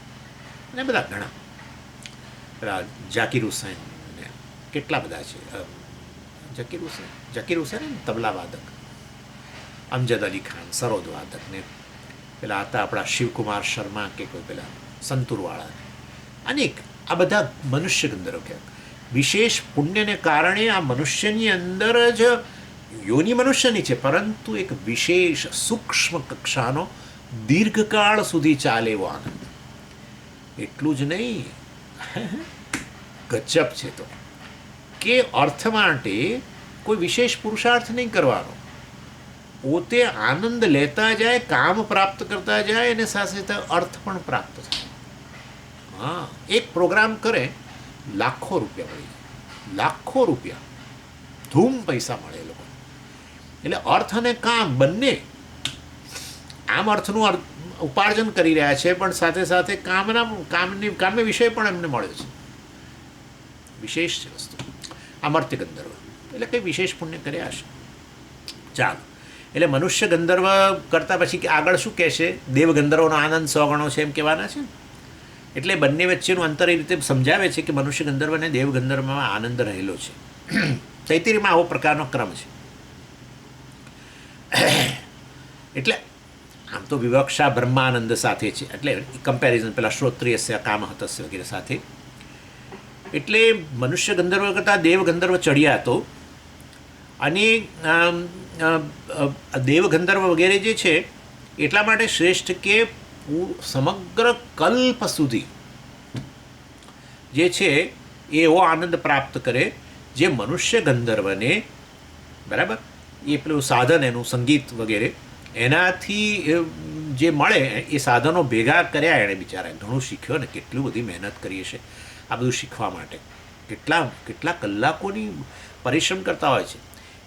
અને બધા ઘણા પેલા ઝાકીર હુસૈન ને કેટલા બધા છે. ઝાકીર હુસૈન તબલા વાદક, અમજદ અલી ખાન સરોદ વાદક ને પેલા હતા આપણા શિવકુમાર શર્મા કે કોઈ પેલા સંતુરવાળા, અનેક આ બધા મનુષ્ય ગંધર્વ કહેવાય. વિશેષ પુણ્યને કારણે આ મનુષ્યની અંદર જ યોની મનુષ્યની છે, પરંતુ એક વિશેષ સૂક્ષ્મ કક્ષાનો દીર્ઘકાળ સુધી ચાલે એવો આનંદ. એટલું જ નહીં, ગજબ છે તો કે અર્થ માટે કોઈ વિશેષ પુરુષાર્થ નહીં કરવાનો, પોતે આનંદ લેતા જાય, કામ પ્રાપ્ત કરતા જાય, અને સાથે સાથે અર્થ પણ પ્રાપ્ત થાય. હા, એક પ્રોગ્રામ કરે, લાખો રૂપિયા મળી જાય, લાખો રૂપિયા, ધૂમ પૈસા મળે એ લોકો. એટલે અર્થ અને કામ બંને, આમ અર્થનું ઉપાર્જન કરી રહ્યા છે, પણ સાથે સાથે કામ્ય વિષય પણ એમને મળ્યો છે. વિશેષ છે વસ્તુ આ મર્ત્ય ગંધર્વ. એટલે કંઈ વિશેષ પુણ્ય કર્યા હશે. ચાલો, એટલે મનુષ્ય ગંધર્વ કરતાં પછી આગળ શું કહે છે? દેવ ગંધર્વનો આનંદ 100 ગણો છે એમ કહેવાના છે. એટલે બંને વચ્ચેનું અંતર એ રીતે સમજાવે છે કે મનુષ્ય ગંધર્વ અને દેવ ગંધર્વમાં આનંદ રહેલો છે. તૈત્તિરીયમાં આવો પ્રકારનો ક્રમ છે. એટલે આમ તો વિવક્ષા બ્રહ્માનંદ સાથે છે, એટલે કમ્પેરિઝન પેલા શ્રોત્રિયસ્ય કામહતસ્ય વગેરે સાથે. એટલે મનુષ્ય ગંધર્વ કરતાં દેવ ગંધર્વ ચડિયા તો, અને દેવ ગંધર્વ વગેરે જે છે એટલા માટે શ્રેષ્ઠ કે સમગ્ર કલ્પ સુધી જે છે એ એવો આનંદ પ્રાપ્ત કરે જે મનુષ્ય ગંધર્વને, બરાબર, એ પેલું સાધન એનું સંગીત વગેરે એનાથી જે મળે એ સાધનો ભેગા કર્યા એણે બિચારા, ઘણું શીખ્યો ને, કેટલી બધી મહેનત કરી હશે આ બધું શીખવા માટે, કેટલા કલાકોની પરિશ્રમ કરતા હોય છે.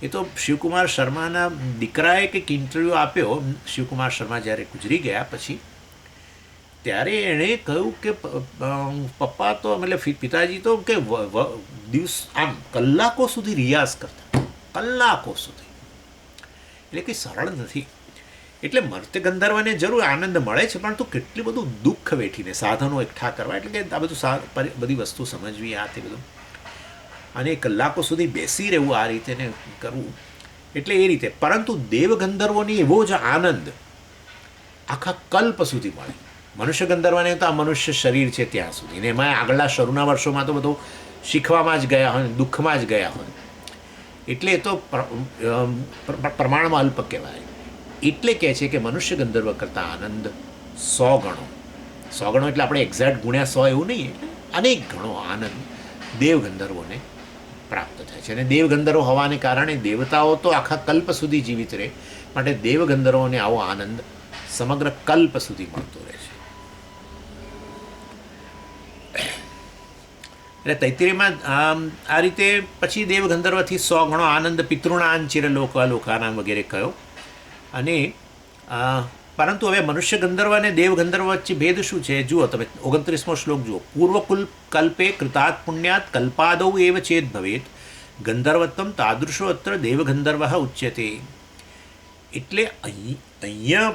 એ તો શિવકુમાર શર્માના દીકરાએ કંઈક ઇન્ટરવ્યૂ આપ્યો, શિવકુમાર શર્મા જ્યારે ગુજરી ગયા પછી, ત્યારે એણે કહ્યું કે પપ્પા તો મતલબ પિતાજી તો કે દિવસ આમ કલાકો સુધી રિયાઝ કરતા, કલાકો સુધી, એટલે કંઈ સરળ નથી. એટલે મર્ત્ય ગંધર્વને જરૂર આનંદ મળે છે, પણ તું કેટલું બધું દુઃખ વેઠીને સાધનો એકઠા કરવા, એટલે કે આ બધું બધી વસ્તુ સમજવી, આ તે બધું, અને કલાકો સુધી બેસી રહેવું આ રીતે ને કરવું, એટલે એ રીતે. પરંતુ દેવ ગંધર્વોની એવો જ આનંદ આખા કલ્પ સુધી મળે. મનુષ્ય ગંધર્વને તો આ મનુષ્ય શરીર છે ત્યાં સુધી, ને એમાં આગળના શરૂના વર્ષોમાં તો બધું શીખવામાં જ ગયા હોય, દુઃખમાં જ ગયા હોય, એટલે એ તો પ્રમાણમાં અલ્પ કહેવાય. એટલે કહે છે કે મનુષ્ય ગંધર્વ કરતાં આનંદ 100 ગણો, 100 ગણો એટલે આપણે એક્ઝેક્ટ ગુણ્યા 100 એવું નહીં, અનેક ગણો આનંદ દેવ ગંધર્વોને પ્રાપ્ત થાય છે. અને દેવ ગંધર્વ હોવાને કારણે દેવતાઓ તો આખા કલ્પ સુધી જીવિત રહે, માટે દેવ ગંધર્વોને આવો આનંદ સમગ્ર કલ્પ સુધી મળતો રહે છે. એટલે તૈત્તિરીયમાં આ રીતે પછી દેવ ગંધર્વથી 100 ગણો આનંદ પિતૃણાન ચિર લોકાનામ વગેરે કહ્યો. અને પરંતુ હવે મનુષ્ય ગંધર્વ અને દેવ ગંધર્વ વચ્ચે ભેદ શું છે જુઓ તમે, 29મો શ્લોક જુઓ. પૂર્વકુલ કલ્પે કૃતાત પુણ્યાત કલ્પાદૌ એવ ચેદ ભવેત ગંધર્વત્વમ તાદૃશો અત્ર દેવ ગંધર્વ ઉચ્યતે. એટલે અહીંયા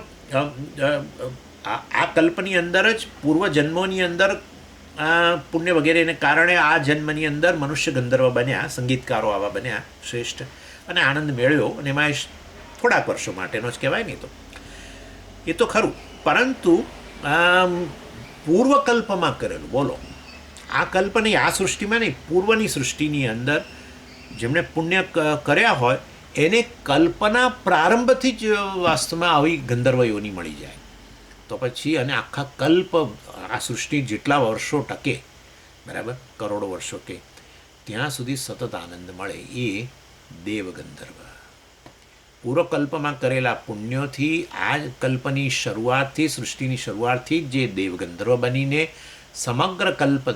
આ કલ્પની અંદર જ પૂર્વજન્મોની અંદર પુણ્ય વગેરેને કારણે આ જન્મની અંદર મનુષ્ય ગંધર્વ બન્યા, સંગીતકારો આવા બન્યા શ્રેષ્ઠ, અને આનંદ મેળવ્યો, અને એમાં થોડાક વર્ષો માટેનો જ કહેવાય નહીં, તો એ તો ખરું. પરંતુ પૂર્વકલ્પમાં કરેલું, બોલો, આ કલ્પ નહીં, આ સૃષ્ટિમાં નહીં, પૂર્વની સૃષ્ટિની અંદર જેમણે પુણ્ય કર્યા હોય એને કલ્પના પ્રારંભથી જ વાસ્તવમાં આવી ગંધર્વ યોની મળી જાય, તો પછી અને આખા કલ્પ આ સૃષ્ટિ જેટલા વર્ષો ટકે, બરાબર, કરોડો વર્ષો કે ત્યાં સુધી સતત આનંદ મળે, એ દેવ ગંધર્વ. પૂર્વકલ્પમાં કરેલા પુણ્યોથી આ કલ્પની શરૂઆતથી, સૃષ્ટિની શરૂઆતથી જ જે દેવ ગંધર્વ બનીને સમગ્ર કલ્પ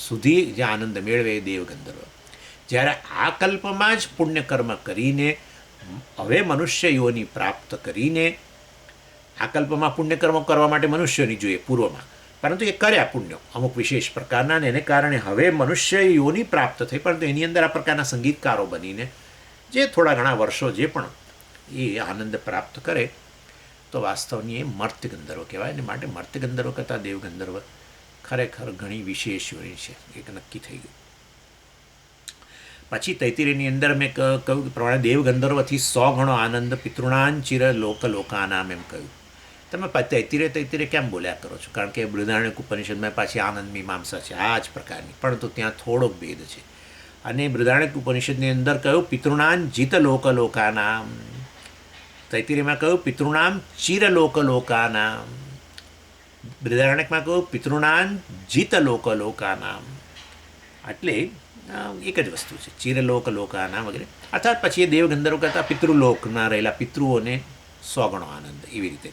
સુધી જે આનંદ મેળવે એ દેવ ગંધર્વ. જ્યારે આ કલ્પમાં જ પુણ્યકર્મ કરીને હવે મનુષ્ય યોની પ્રાપ્ત કરીને, આ કલ્પમાં પુણ્યકર્મો કરવા માટે મનુષ્યોની જોઈએ પૂર્વમાં, પરંતુ એ કર્યા પુણ્યો અમુક વિશેષ પ્રકારના, ને એને કારણે હવે મનુષ્ય યોની પ્રાપ્ત થઈ, પરંતુ એની અંદર આ પ્રકારના સંગીતકારો બનીને જે થોડા ઘણા વર્ષો જે પણ એ આનંદ પ્રાપ્ત કરે, તો વાસ્તવની એ મર્ત્ય ગંધર્વ કહેવાય. ને માટે મર્ત્ય ગંધર્વ કરતાં દેવ ગંધર્વ ખરેખર ઘણી વિશેષ યોની છે, એક નક્કી થઈ ગયું. પછી તૈત્તિરીયની અંદર મેં કહ્યું પ્રમાણે દેવ ગંધર્વથી 100 ગણો આનંદ પિતૃણાન ચિર લોકાનામ એમ કહ્યું. તમે તૈત્તિરીય કેમ બોલ્યા કરો છો? કારણ કે બૃહદારણ્યક ઉપનિષદમાં પાછી આનંદ મીમાંસા છે આ જ પ્રકારની, પરંતુ ત્યાં થોડોક ભેદ છે. અને બૃહદારણ્યક ઉપનિષદની અંદર કહ્યું પિતૃણાન જીત લોકાનામ, તૈત્તિરીયમાં કહ્યું પિતૃણામ ચિર લોકાનામ, બૃહદારણ્યકમાં કહ્યું પિતૃણાન જીત લોકાનામ. એટલે એક જ વસ્તુ છે, ચિરલોકાનામ વગેરે. અર્થાત પછી એ દેવ ગંધર્વ કરતાં પિતૃલોકના રહેલા પિતૃઓને 100 ગણો આનંદ, એવી રીતે.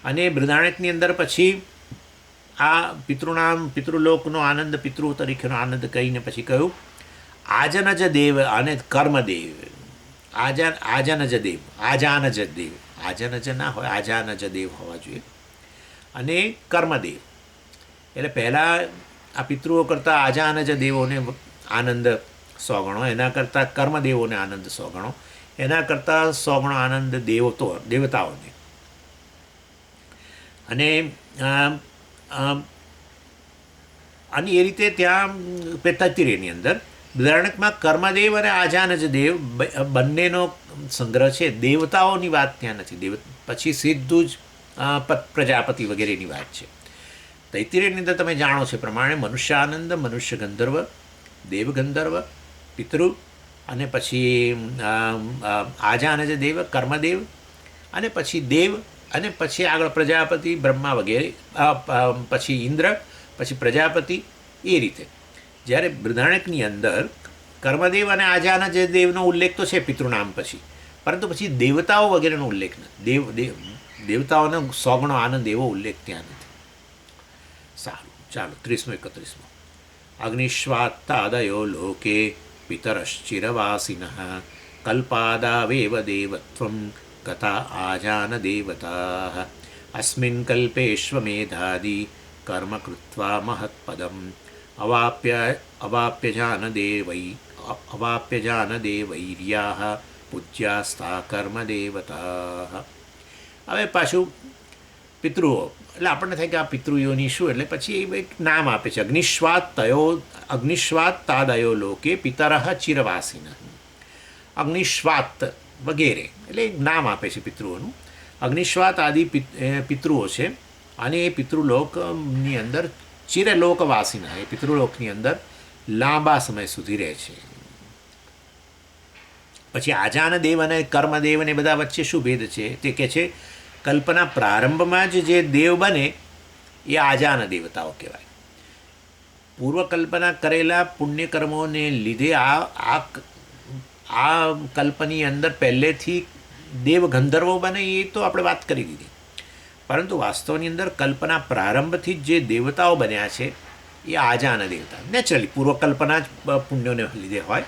અને બૃહદારણ્યકની અંદર પછી આ પિતૃલોકનો આનંદ, પિતૃ તરીકેનો આનંદ કહીને પછી કહ્યું આજનજ દેવ અને કર્મદેવ. આજાનજ દેવ, આજાનજ ના હોય, આજાનજ દેવ હોવા જોઈએ, અને કર્મદેવ. એટલે પહેલાં આ પિતૃઓ કરતાં આજાનજ દેવોને આનંદ 100 ગણો, એના કરતાં કર્મદેવોને આનંદ 100 ગણો, એના કરતાં 100 ગણો આનંદ દેવતાઓને. અને એ રીતે ત્યાં તૈત્તિરીયની અંદર બૃહદારણ્યકમાં કર્મદેવ અને આજાનજ દેવ બંનેનો સંગ્રહ છે, દેવતાઓની વાત ત્યાં નથી. પછી સીધું જ પ્રજાપતિ વગેરેની વાત છે. તૈત્તિરીયની અંદર તમે જાણો છો પ્રમાણે મનુષ્યાનંદ, મનુષ્ય ગંધર્વ, દેવ ગંધર્વ, પિતૃ, અને પછી આજાનજ દેવ, કર્મદેવ, અને પછી દેવ, અને પછી આગળ પ્રજાપતિ, બ્રહ્મા વગેરે, પછી ઇન્દ્ર, પછી પ્રજાપતિ, એ રીતે. જ્યારે બૃહદારણ્યકની અંદર કર્મદેવ અને આજાનજ દેવનો ઉલ્લેખ તો છે પિતૃનામ પછી, પરંતુ પછી દેવતાઓ વગેરેનો ઉલ્લેખ નથી. દેવતાઓનો 100 ગણો આનંદ એવો ઉલ્લેખ ત્યાં નથી. સારું, ચાલો 30-31. અગ્નિશ્વાત્તાદયો લોકે પિતરશ્ચિરવાસિનઃ કલ્પાદાવેવ દેવત્વં ગતા આજાન દેવતાઃ અસ્મિન કલ્પેષ્વમેધાદિ કર્મ કૃત્વા મહત્પદમ અવાપ્ય જાનદેવૈર્યાઃ પૂજ્યાસ્તા કર્મદેવતાઃ. હવે પાછું પિતૃઓ, એટલે આપણને થાય કે આ પિતૃયોની શું, એટલે પછી એક નામ આપે છે, અગ્નિશ્વાત તાદયો લોકે પિતરઃ ચિરવાસિન. અગ્નિશ્વાત વગેરે એટલે એક નામ આપે છે પિતૃઓનું. અગ્નિશ્વાત આદિ પિતૃઓ છે, અને એ પિતૃલોકની અંદર ચિરલોકવાસીના, એ પિતૃલોકની અંદર લાંબા સમય સુધી રહે છે. પછી આજાન દેવ અને કર્મદેવ ને બધા વચ્ચે શું ભેદ છે? તે કે છે કલ્પના પ્રારંભમાં જ જે દેવ બને એ આજાન દેવતાઓ કહેવાય. પૂર્વકલ્પના કરેલા પુણ્યકર્મોને લીધે આ કલ્પની અંદર પહેલેથી દેવ ગંધર્વો બને એ તો આપણે વાત કરી દીધી. પરંતુ વાસ્તવની અંદર કલ્પના પ્રારંભથી જ જે દેવતાઓ બન્યા છે એ આજાન દેવતા. નેચરલી પૂર્વકલ્પના જ પુણ્યોને લીધે હોય,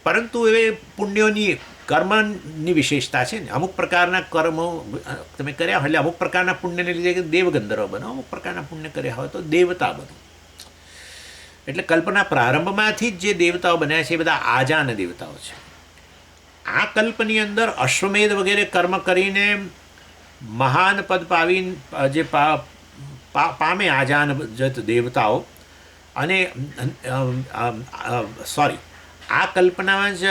પરંતુ એ પુણ્યોની કર્મની વિશેષતા છે ને. અમુક પ્રકારના કર્મો તમે કર્યા હોય એટલે અમુક પ્રકારના પુણ્યને લીધે દેવ ગંધર્વ બનો, અમુક પ્રકારના પુણ્ય કર્યા હોય તો દેવતા બનો. એટલે કલ્પના પ્રારંભમાંથી જ જે દેવતાઓ બન્યા છે એ બધા આજાન દેવતાઓ છે. આ કલ્પની અંદર અશ્વમેધ વગેરે કર્મ કરીને મહાન પદ પાવી જે પામે આજાન દેવતાઓ, અને આ કલ્પનામાં જ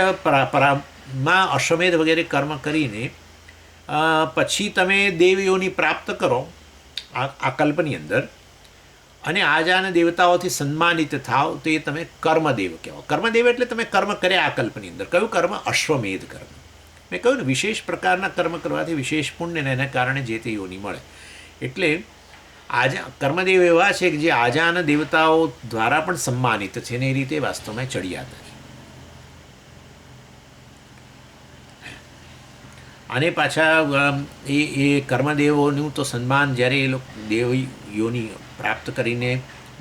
માં અશ્વમેધ વગેરે કર્મ કરીને પછી તમે દેવીઓની પ્રાપ્ત કરો આ કલ્પની અંદર, અને આજાન દેવતાઓથી સન્માનિત થાવ તો એ તમે કર્મદેવ કહેવો. કર્મદેવ એટલે તમે કર્મ કર્યા આ કલ્પની અંદર. કયું કર્મ? અશ્વમેધ કર્મ. મેં કહ્યું ને, વિશેષ પ્રકારના કર્મ કરવાથી વિશેષ પુણ્યને એના કારણે જે તે યોની મળે. એટલે કર્મદેવ એવા છે કે જે આજાન દેવતાઓ દ્વારા પણ સન્માનિત છે, ને એ રીતે વાસ્તવમાં ચડિયાતા છે. અને પાછા એ કર્મદેવોનું તો સન્માન જ્યારે એ લોકો દેવ યોની પ્રાપ્ત કરીને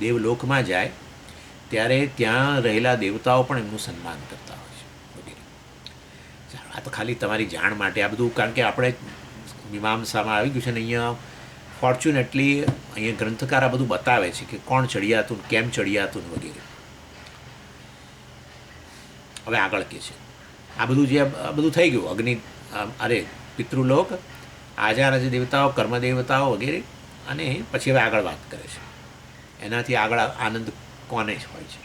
દેવલોકમાં જાય ત્યારે ત્યાં રહેલા દેવતાઓ પણ એમનું સન્માન કરતા હોય છે વગેરે. આ તો ખાલી તમારી જાણ માટે આ બધું, કારણ કે આપણે મીમાંસામાં આવી ગયું છે ને અહીંયા ફોર્ચ્યુનેટલી અહીંયા ગ્રંથકાર આ બધું બતાવે છે કે કોણ ચડિયાતું, કેમ ચડિયાતું વગેરે. હવે આગળ કે છે આ બધું થઈ ગયું. પિતૃલોક, આજાન દેવતાઓ, કર્મદેવતાઓ વગેરે, અને પછી હવે આગળ વાત કરે છે એનાથી આગળ આનંદ કોને જ હોય છે.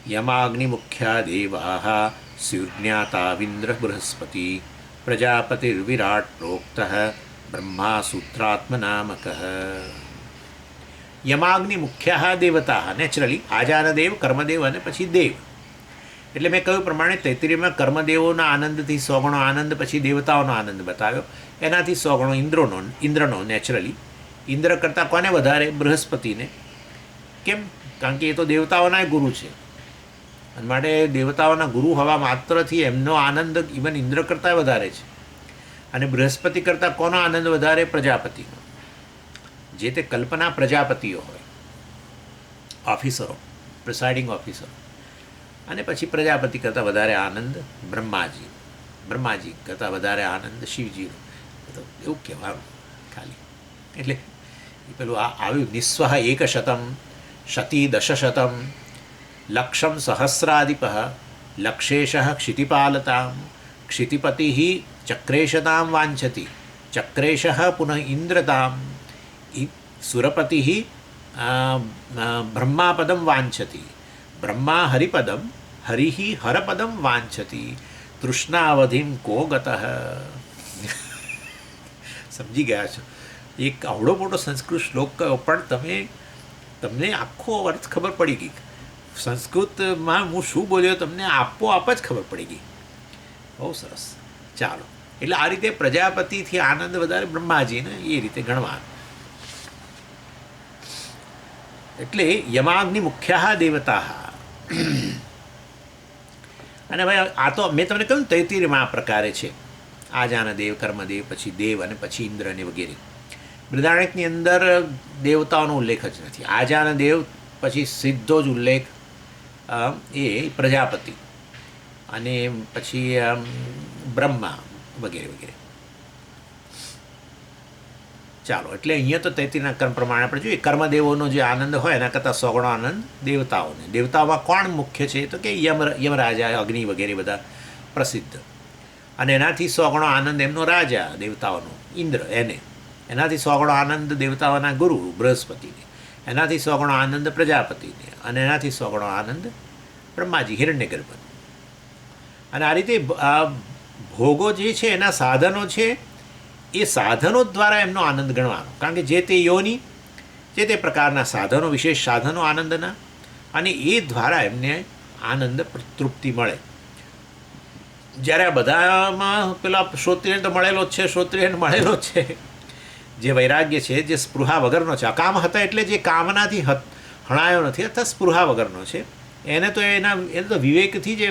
યમાગ્નિ મુખ્યા દેવા સ્યુર્જ્ઞાતાવિન્દ્ર બૃહસ્પતિ પ્રજાપતિર્વિરાટ પ્રોક્ત બ્રહ્મા સૂત્રાત્મનામક. યમાગ્નિ મુખ્યા દેવતા, નેચરલી આજાનદેવ, કર્મદેવ અને પછી દેવ. એટલે મેં કહ્યું પ્રમાણે તૈત્તિરીયમાં કર્મદેવોના આનંદથી 100 ગણો આનંદ, પછી દેવતાઓનો આનંદ બતાવ્યો, એનાથી 100 ગણો ઇન્દ્રનો. નેચરલી ઇન્દ્ર કરતાં કોને વધારે? બૃહસ્પતિને. કેમ? કારણ કે એ તો દેવતાઓના ગુરુ છે, અને માટે દેવતાઓના ગુરુ હોવા માત્રથી એમનો આનંદ ઇવન ઇન્દ્ર કરતાં વધારે છે. અને બૃહસ્પતિ કરતાં કોનો આનંદ વધારે? પ્રજાપતિનો. જે તે કલ્પના પ્રજાપતિઓ હોય, ઓફિસરો, પ્રિસાઇડિંગ ઓફિસરો. અને પછી પ્રજાપતિ કરતાં વધારે આનંદ બ્રહ્માજી કરતાં વધારે આનંદ શિવજીનો. તો એવું કહેવાનું ખાલી. એટલે પેલું આવ્યું નિસ્વહ 100 શતી 10 લક્ષમ સહસ્રાધિપ લક્ષેશ ક્ષિતિપાલતામ ક્ષિતિપતિ ચક્રેશતામ વાંછતી ચક્રેશ પુનઃ ઇન્દ્રતામ સુરપતિ બ્રહ્માપદમ વાંછતી બ્રહ્મા હરિપદમ હરિ હરપદમ વાંછતી તૃષ્ણાવધિમ કો ગતઃ. સમજી ગયા છો? એક આવડો મોટો સંસ્કૃત શ્લોક કયો, પણ તમને આખો અર્થ ખબર પડી ગઈ. સંસ્કૃતમાં હું શું બોલ્યો તમને આપોઆપ જ ખબર પડી ગઈ. બહુ સરસ. ચાલો, એટલે આ રીતે પ્રજાપતિથી આનંદ વધારે બ્રહ્માજીને એ રીતે ગણવાનું. એટલે યમાગ્નિ મુખ્યા દેવતા. અને ભાઈ આ તો મેં તમને કહ્યું 33 પ્રકારે છે. આજાન દેવ, કર્મદેવ, પછી દેવ અને પછી ઇન્દ્ર અને વગેરે. બૃહદારણ્યકની અંદર દેવતાઓનો ઉલ્લેખ જ નથી. આજાન દેવ પછી સીધો જ ઉલ્લેખ એ પ્રજાપતિ અને પછી બ્રહ્મા વગેરે વગેરે. ચાલો, એટલે અહીંયા તો 33ના કર્મ પ્રમાણે આપણે જોઈએ કર્મદેવોનો જે આનંદ હોય એના કરતાં 100 ગણો આનંદ દેવતાઓને. દેવતાઓમાં કોણ મુખ્ય છે? તો કે યમરાજા, અગ્નિ વગેરે બધા પ્રસિદ્ધ. અને એનાથી 100 ગણો આનંદ એમનો રાજા દેવતાઓનો ઇન્દ્ર, એનાથી 100 ગણો આનંદ દેવતાઓના ગુરુ બૃહસ્પતિને, એનાથી 100 ગણો આનંદ પ્રજાપતિને, અને એનાથી 100 ગણો આનંદ બ્રહ્માજી હિરણ્યગર્ભ. અને આ રીતે ભોગો જે છે એના સાધનો છે, એ સાધનો દ્વારા એમનો આનંદ ગણવાનો. કારણ કે જે તે યોની, જે તે પ્રકારના સાધનો, વિશેષ સાધનો આનંદના, અને એ દ્વારા એમને આનંદ તૃપ્તિ મળે. જ્યારે આ બધામાં પેલા શ્રોત્રિયને તો મળેલો જ છે, શ્રોત્રિયને મળેલો જ છે જે વૈરાગ્ય છે, જે સ્પૃહા વગરનો છે. અકામ હતા એટલે જે કામનાથી હણાયો નથી, અથવા સ્પૃહા વગરનો છે. એને તો વિવેકથી જે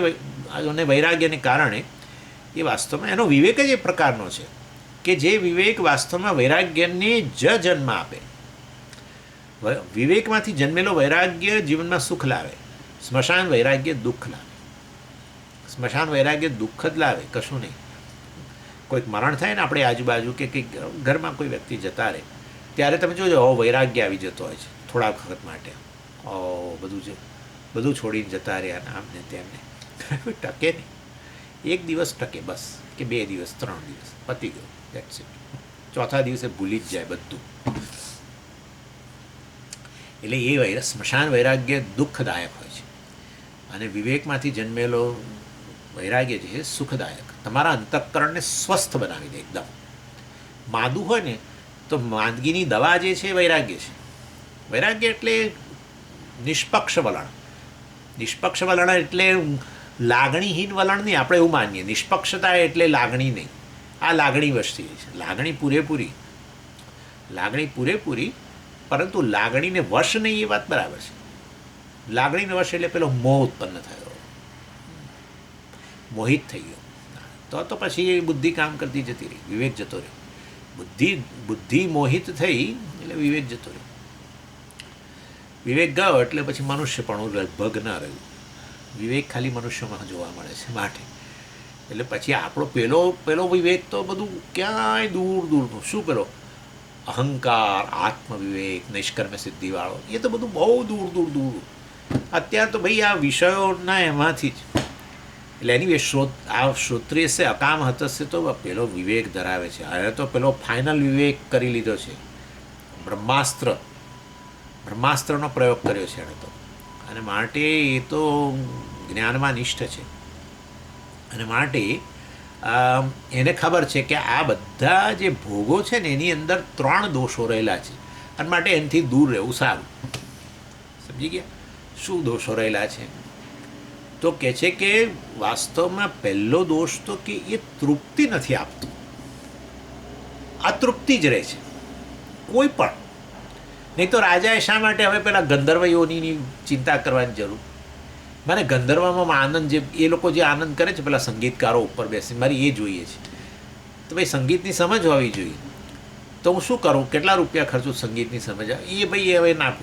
અને વૈરાગ્યને કારણે એ વાસ્તવમાં એનો વિવેક જ એ પ્રકારનો છે કે જે વિવેક વાસ્તવમાં વૈરાગ્યને જ જન્મ આપે. વિવેકમાંથી જન્મેલો વૈરાગ્ય જીવનમાં સુખ લાવે. સ્મશાન વૈરાગ્ય દુઃખ લાવે. સ્મશાન વૈરાગ્ય દુઃખ જ લાવે, કશું નહીં. કોઈક મરણ થાય ને આપણે આજુબાજુ કે કંઈક ઘરમાં કોઈ વ્યક્તિ જતા રહે, ત્યારે તમે જોજો વૈરાગ્ય આવી જતો હોય છે થોડા વખત માટે. બધું છોડીને જતા રહ્યા ને આમને તેમને. ટકે નહીં. એક દિવસ ટકે બસ, કે 2 દિવસ, 3 દિવસ, પતી ગયો, દેટ્સ ઇટ. ચોથા દિવસે ભૂલી જ જાય બધું. એટલે એ સ્મશાન વૈરાગ્ય દુઃખદાયક હોય છે, અને વિવેકમાંથી જન્મેલો વૈરાગ્ય જે છે સુખદાયક. તમારા અંતઃકરણને સ્વસ્થ બનાવી દે એકદમ. માદું હોય ને તો માંદગીની દવા જે છે વૈરાગ્ય છે. વૈરાગ્ય એટલે નિષ્પક્ષ વલણ. નિષ્પક્ષ વલણ એટલે લાગણીહીન વલણ નહીં. આપણે એવું માનીએ નિષ્પક્ષતા એટલે લાગણી નહીં. આ લાગણી વસ્તી છે. લાગણી પૂરેપૂરી, પરંતુ લાગણીને વશ નહીં એ વાત બરાબર છે. લાગણીને વશ એટલે પેલો મોહ ઉત્પન્ન થયો, મોહિત થઈ ગયો, તો પછી એ બુદ્ધિ કામ કરતી જતી રહી, વિવેક જતો રહ્યો. બુદ્ધિ મોહિત થઈ એટલે વિવેક જતો રહ્યો. વિવેક ગયો એટલે પછી મનુષ્યપણું લગભગ ન રહ્યું. વિવેક ખાલી મનુષ્યમાં જોવા મળે છે માટે. એટલે પછી આપણો પેલો વિવેક તો બધું ક્યાંય દૂરનું. શું પેલો અહંકાર, આત્મવિવેક, નિષ્કર્મ સિદ્ધિવાળો, એ તો બધું બહુ દૂર. અત્યારે તો ભાઈ આ વિષયોના એમાંથી જ. એટલે એની આ શ્રોત્રિય છે, અકામ હતસ્ય તો પેલો વિવેક ધરાવે છે. હવે તો પેલો ફાઇનલ વિવેક કરી લીધો છે. બ્રહ્માસ્ત્રનો પ્રયોગ કર્યો છે એણે તો. અને માટે એ તો જ્ઞાનમાં નિષ્ઠ છે. અને માટે એને ખબર છે કે આ બધા જે ભોગો છે ને એની અંદર 3 દોષો રહેલા છે, અને માટે એનાથી દૂર રહેવું સારું. સમજી ગયા? શું દોષો રહેલા છે? તો કહે છે કે વાસ્તવમાં પહેલો દોષ તો કે એ તૃપ્તિ નથી આપતું. અતૃપ્તિ જ રહે છે કોઈ પણ. નહીં તો રાજાએ શા માટે હવે પેલા ગંધર્વ યોનિની ચિંતા કરવાની જરૂર? મને ગંધર્વમાં આનંદ, જે એ લોકો જે આનંદ કરે છે પેલા સંગીતકારો ઉપર બેસી, મારી એ જોઈએ છે. તો ભાઈ સંગીતની સમજ હોવી જોઈએ. તો હું શું કરું, કેટલા રૂપિયા ખર્ચું સંગીતની સમજ? એ ભાઈ હવે ના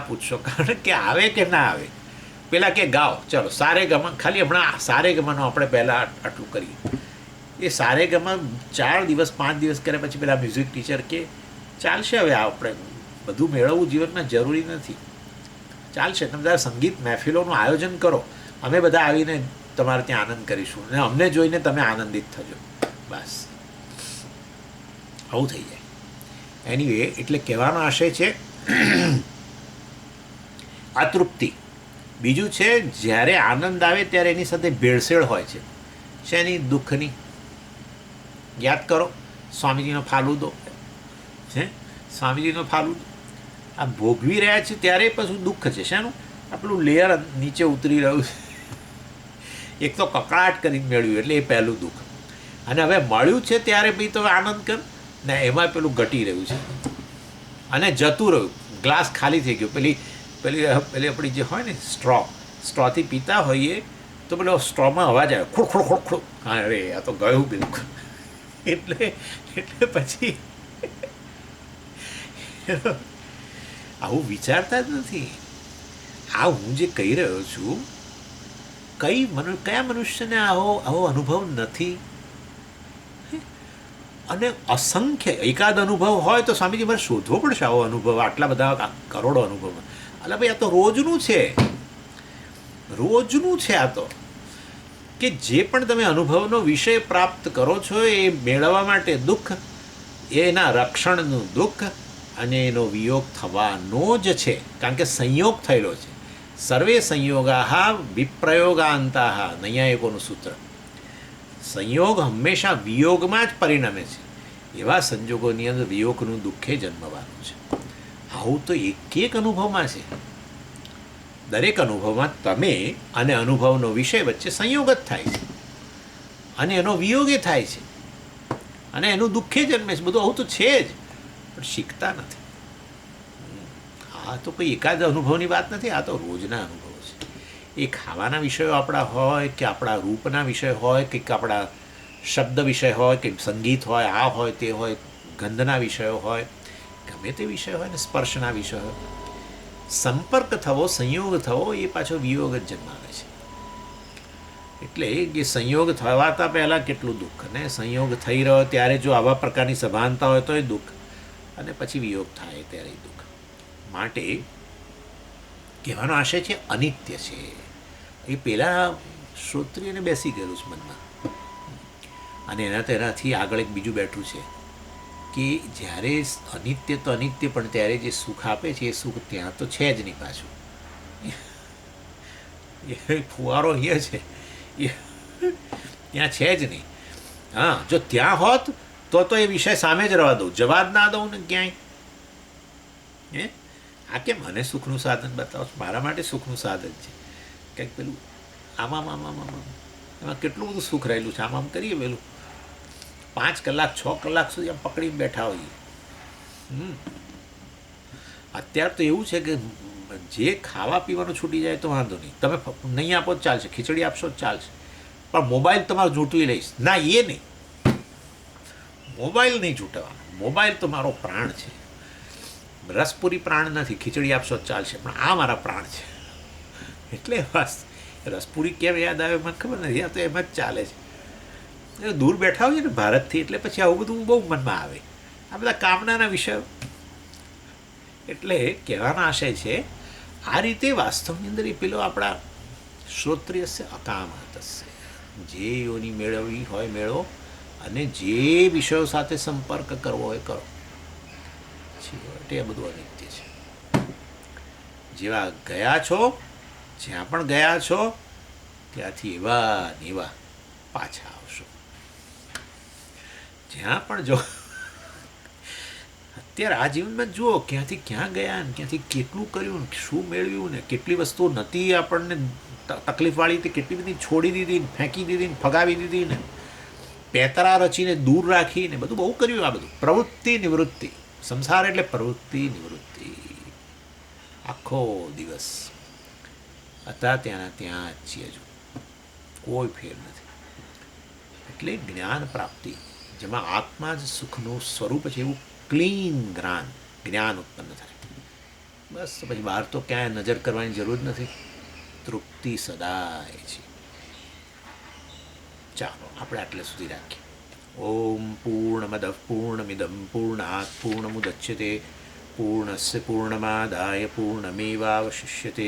પૂછશો, કારણ કે આવે કે ના આવે. પેલા કે ગાઓ, ચલો સારેગમા, ખાલી હમણાં સારેગમાનો આપણે પહેલાં આટલું કરીએ. એ સારેગમા 4 દિવસ 5 દિવસ કરે પછી પેલા મ્યુઝિક ટીચર કે ચાલશે, હવે આપણે બધું મેળવવું જીવનમાં જરૂરી નથી, ચાલશે, તમે તારા સંગીત મહેફિલોનું આયોજન કરો, અમે બધા આવીને તમારે ત્યાં આનંદ કરીશું, અને અમને જોઈને તમે આનંદિત થજો, બસ આવું થઈ જાય. એનીવે, એટલે કહેવાનો આશય છે અતૃપ્તિ. બીજું છે જ્યારે આનંદ આવે ત્યારે એની સાથે ભેળસેળ હોય છે. શેની? દુઃખની. યાદ કરો સ્વામીજીનો ફાલુદો છે, સ્વામીજીનો ફાલુદો. આ ભોગવી રહ્યા છે ત્યારે પછી દુઃખ છે. શાનું? આપણું લેયર નીચે ઉતરી રહ્યું છે. એક તો કકળાટ કરીને મેળવ્યું એટલે એ પહેલું દુઃખ, અને હવે મળ્યું છે ત્યારે બી તો આનંદ કર ને, એમાં પેલું ઘટી રહ્યું છે અને જતું રહ્યું. ગ્લાસ ખાલી થઈ ગયો. પેલી પેલી પેલી આપણી જે હોય ને સ્ટ્રોથી પીતા હોઈએ તો પેલો સ્ટ્રોમાં અવાજ આવે, ખોડ ખોડ ખોડ ખોડ. હા, અરે આ તો ગયું બિલકુલ. એટલે પછી આવું વિચારતા જ નથી. આ હું જે કહી રહ્યો છું, કયા મનુષ્યને આવો અનુભવ નથી? અને અસંખ્ય એકાદ અનુભવ હોય તો સ્વામીજી મારે શોધવો પડશે આવો અનુભવ, આટલા બધા કરોડો અનુભવ. અલા ભાઈ, આ તો રોજનું છે, રોજનું છે આ તો. કે જે પણ તમે અનુભવનો વિષય પ્રાપ્ત કરો છો એ મેળવવા માટે દુઃખ, એના રક્ષણનું દુઃખ અને એનો વિયોગ થવાનો જ છે. કારણ કે સંયોગ થયેલો છે. સર્વે સંયોગા વિપ્રયોગાંતા, નૈયાયિકોનું સૂત્ર. સંયોગ હંમેશા વિયોગમાં જ પરિણમે છે. એવા સંજોગોની અંદર વિયોગનું દુઃખે જન્મવાનું છે. આવું તો એક અનુભવમાં છે. દરેક અનુભવમાં તમે અને અનુભવનો વિષય વચ્ચે સંયોગ જ થાય છે, અને એનો વિયોગે થાય છે, અને એનું દુઃખે જન્મે છે. બધું આવું તો છે જ, પણ શીખતા નથી. આ તો કોઈ એકાદ અનુભવની વાત નથી, આ તો રોજના અનુભવો છે. એ ખાવાના વિષયો આપણા હોય, કે આપણા રૂપના વિષય હોય, કે આપણા શબ્દ વિષય હોય, કે સંગીત હોય, આ હોય તે હોય, ગંધના વિષયો હોય, ગમે તે વિષય હોય ને, સ્પર્શના વિષય હોય. સંપર્ક થવો, સંયોગ થવો, એ પાછો વિયોગ જ જન્માવે છે. એટલે એ સંયોગ થવાતા પહેલાં કેટલું દુઃખ, અને સંયોગ થઈ રહ્યો ત્યારે જો આવા પ્રકારની સભાનતા હોય તો એ દુઃખ, અને પછી વિયોગ થાય ત્યારે દુઃખ. માટે કહેવાનો આશય છે અનિત્ય છે. એ પહેલાં શ્રોત્રિયને બેસી ગયેલું છે મનમાં, અને એનાથી આગળ એક બીજું બેઠું છે કે જ્યારે અનિત્ય તો અનિત્ય, પણ ત્યારે જે સુખ આપે છે એ સુખ ત્યાં તો છે જ નહીં પાછું. એ ફુવારો અહીંયા છે, એ ત્યાં છે જ નહીં. હા, જો ત્યાં હોત તો એ વિષય સામે જ રહેવા દઉં, જવા જ ના દઉં ને ક્યાંય. આ કે મને સુખનું સાધન બતાવો, મારા માટે સુખનું સાધન છે. કંઈક પેલું આમામ એમાં કેટલું બધું સુખ રહેલું છે. આમ કરીએ પેલું 5 કલાક 6 કલાક સુધી આમ પકડીને બેઠા હોઈએ. અત્યારે તો એવું છે કે જે ખાવા પીવાનું છૂટી જાય તો વાંધો નહીં, તમે નહીં આપો જ ચાલશે, ખીચડી આપશો જ ચાલશે, પણ મોબાઈલ તમારો જૂટવી લઈશ ના, એ નહીં. મોબાઈલ નહીં જૂટવાનો. મોબાઈલ તો મારો પ્રાણ છે. રસપુરી પ્રાણ નથી, ખીચડી આપશો જ ચાલશે, પણ આ મારા પ્રાણ છે. એટલે બસ રસપુરી કેમ યાદ આવે મને ખબર નથી, આ તો એમ જ ચાલે છે. દૂર બેઠા હોઈએ ને ભારતથી, એટલે પછી આવું બધું બહુ મનમાં આવે, આ બધા કામનાના વિષયો. એટલે કહેવાનો આશય છે આ રીતે વાસ્તવની અંદર એ પેલો આપણા શ્રોત્રિય છે અકામહતસ્ય, જે યોની મેળવવી હોય મેળવો, અને જે વિષયો સાથે સંપર્ક કરવો હોય કરો. છેવટે આ બધું અનિત્ય છે. જેવા ગયા છો, જ્યાં પણ ગયા છો, ત્યાંથી એવા ને એવા પાછા આવશો. જ્યાં પણ જો અત્યારે આ જીવનમાં જુઓ, ક્યાંથી ક્યાં ગયા ને ક્યાંથી કેટલું કર્યું ને શું મેળવ્યું ને, કેટલી વસ્તુઓ નથી આપણને તકલીફવાળી હતી, કેટલી બધી છોડી દીધી ને ફેંકી દીધી ને ફગાવી દીધી ને, પેતરા રચીને દૂર રાખીને બધું બહુ કર્યું. આ બધું પ્રવૃત્તિ નિવૃત્તિ. સંસાર એટલે પ્રવૃત્તિ નિવૃત્તિ. આખો દિવસ હતા ત્યાંના ત્યાં જ છીએ, હજુ કોઈ ફેર નથી. એટલે જ્ઞાન પ્રાપ્તિ, જેમાં આત્મા જ સુખનું સ્વરૂપ છે, એવું ક્લીન જ્ઞાન ઉત્પન્ન થાય. બસ પછી બહાર તો ક્યાંય નજર કરવાની જરૂર નથી, તૃપ્તિ સદાય છે. ચાલો આપણે આટલે સુધી રાખીએ. ઓમ પૂર્ણમદ પૂર્ણમિદમ પૂર્ણાત પૂર્ણમુદચ્યતે પૂર્ણસ્ય પૂર્ણમાદાય પૂર્ણમેવાવશિષ્યતે.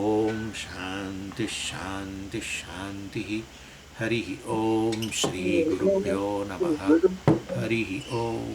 ઓમ શાંતિ શાંતિ શાંતિ. હરિ ઓમ શ્રી ગુરુભ્યો નમઃ. હરિ ઓમ.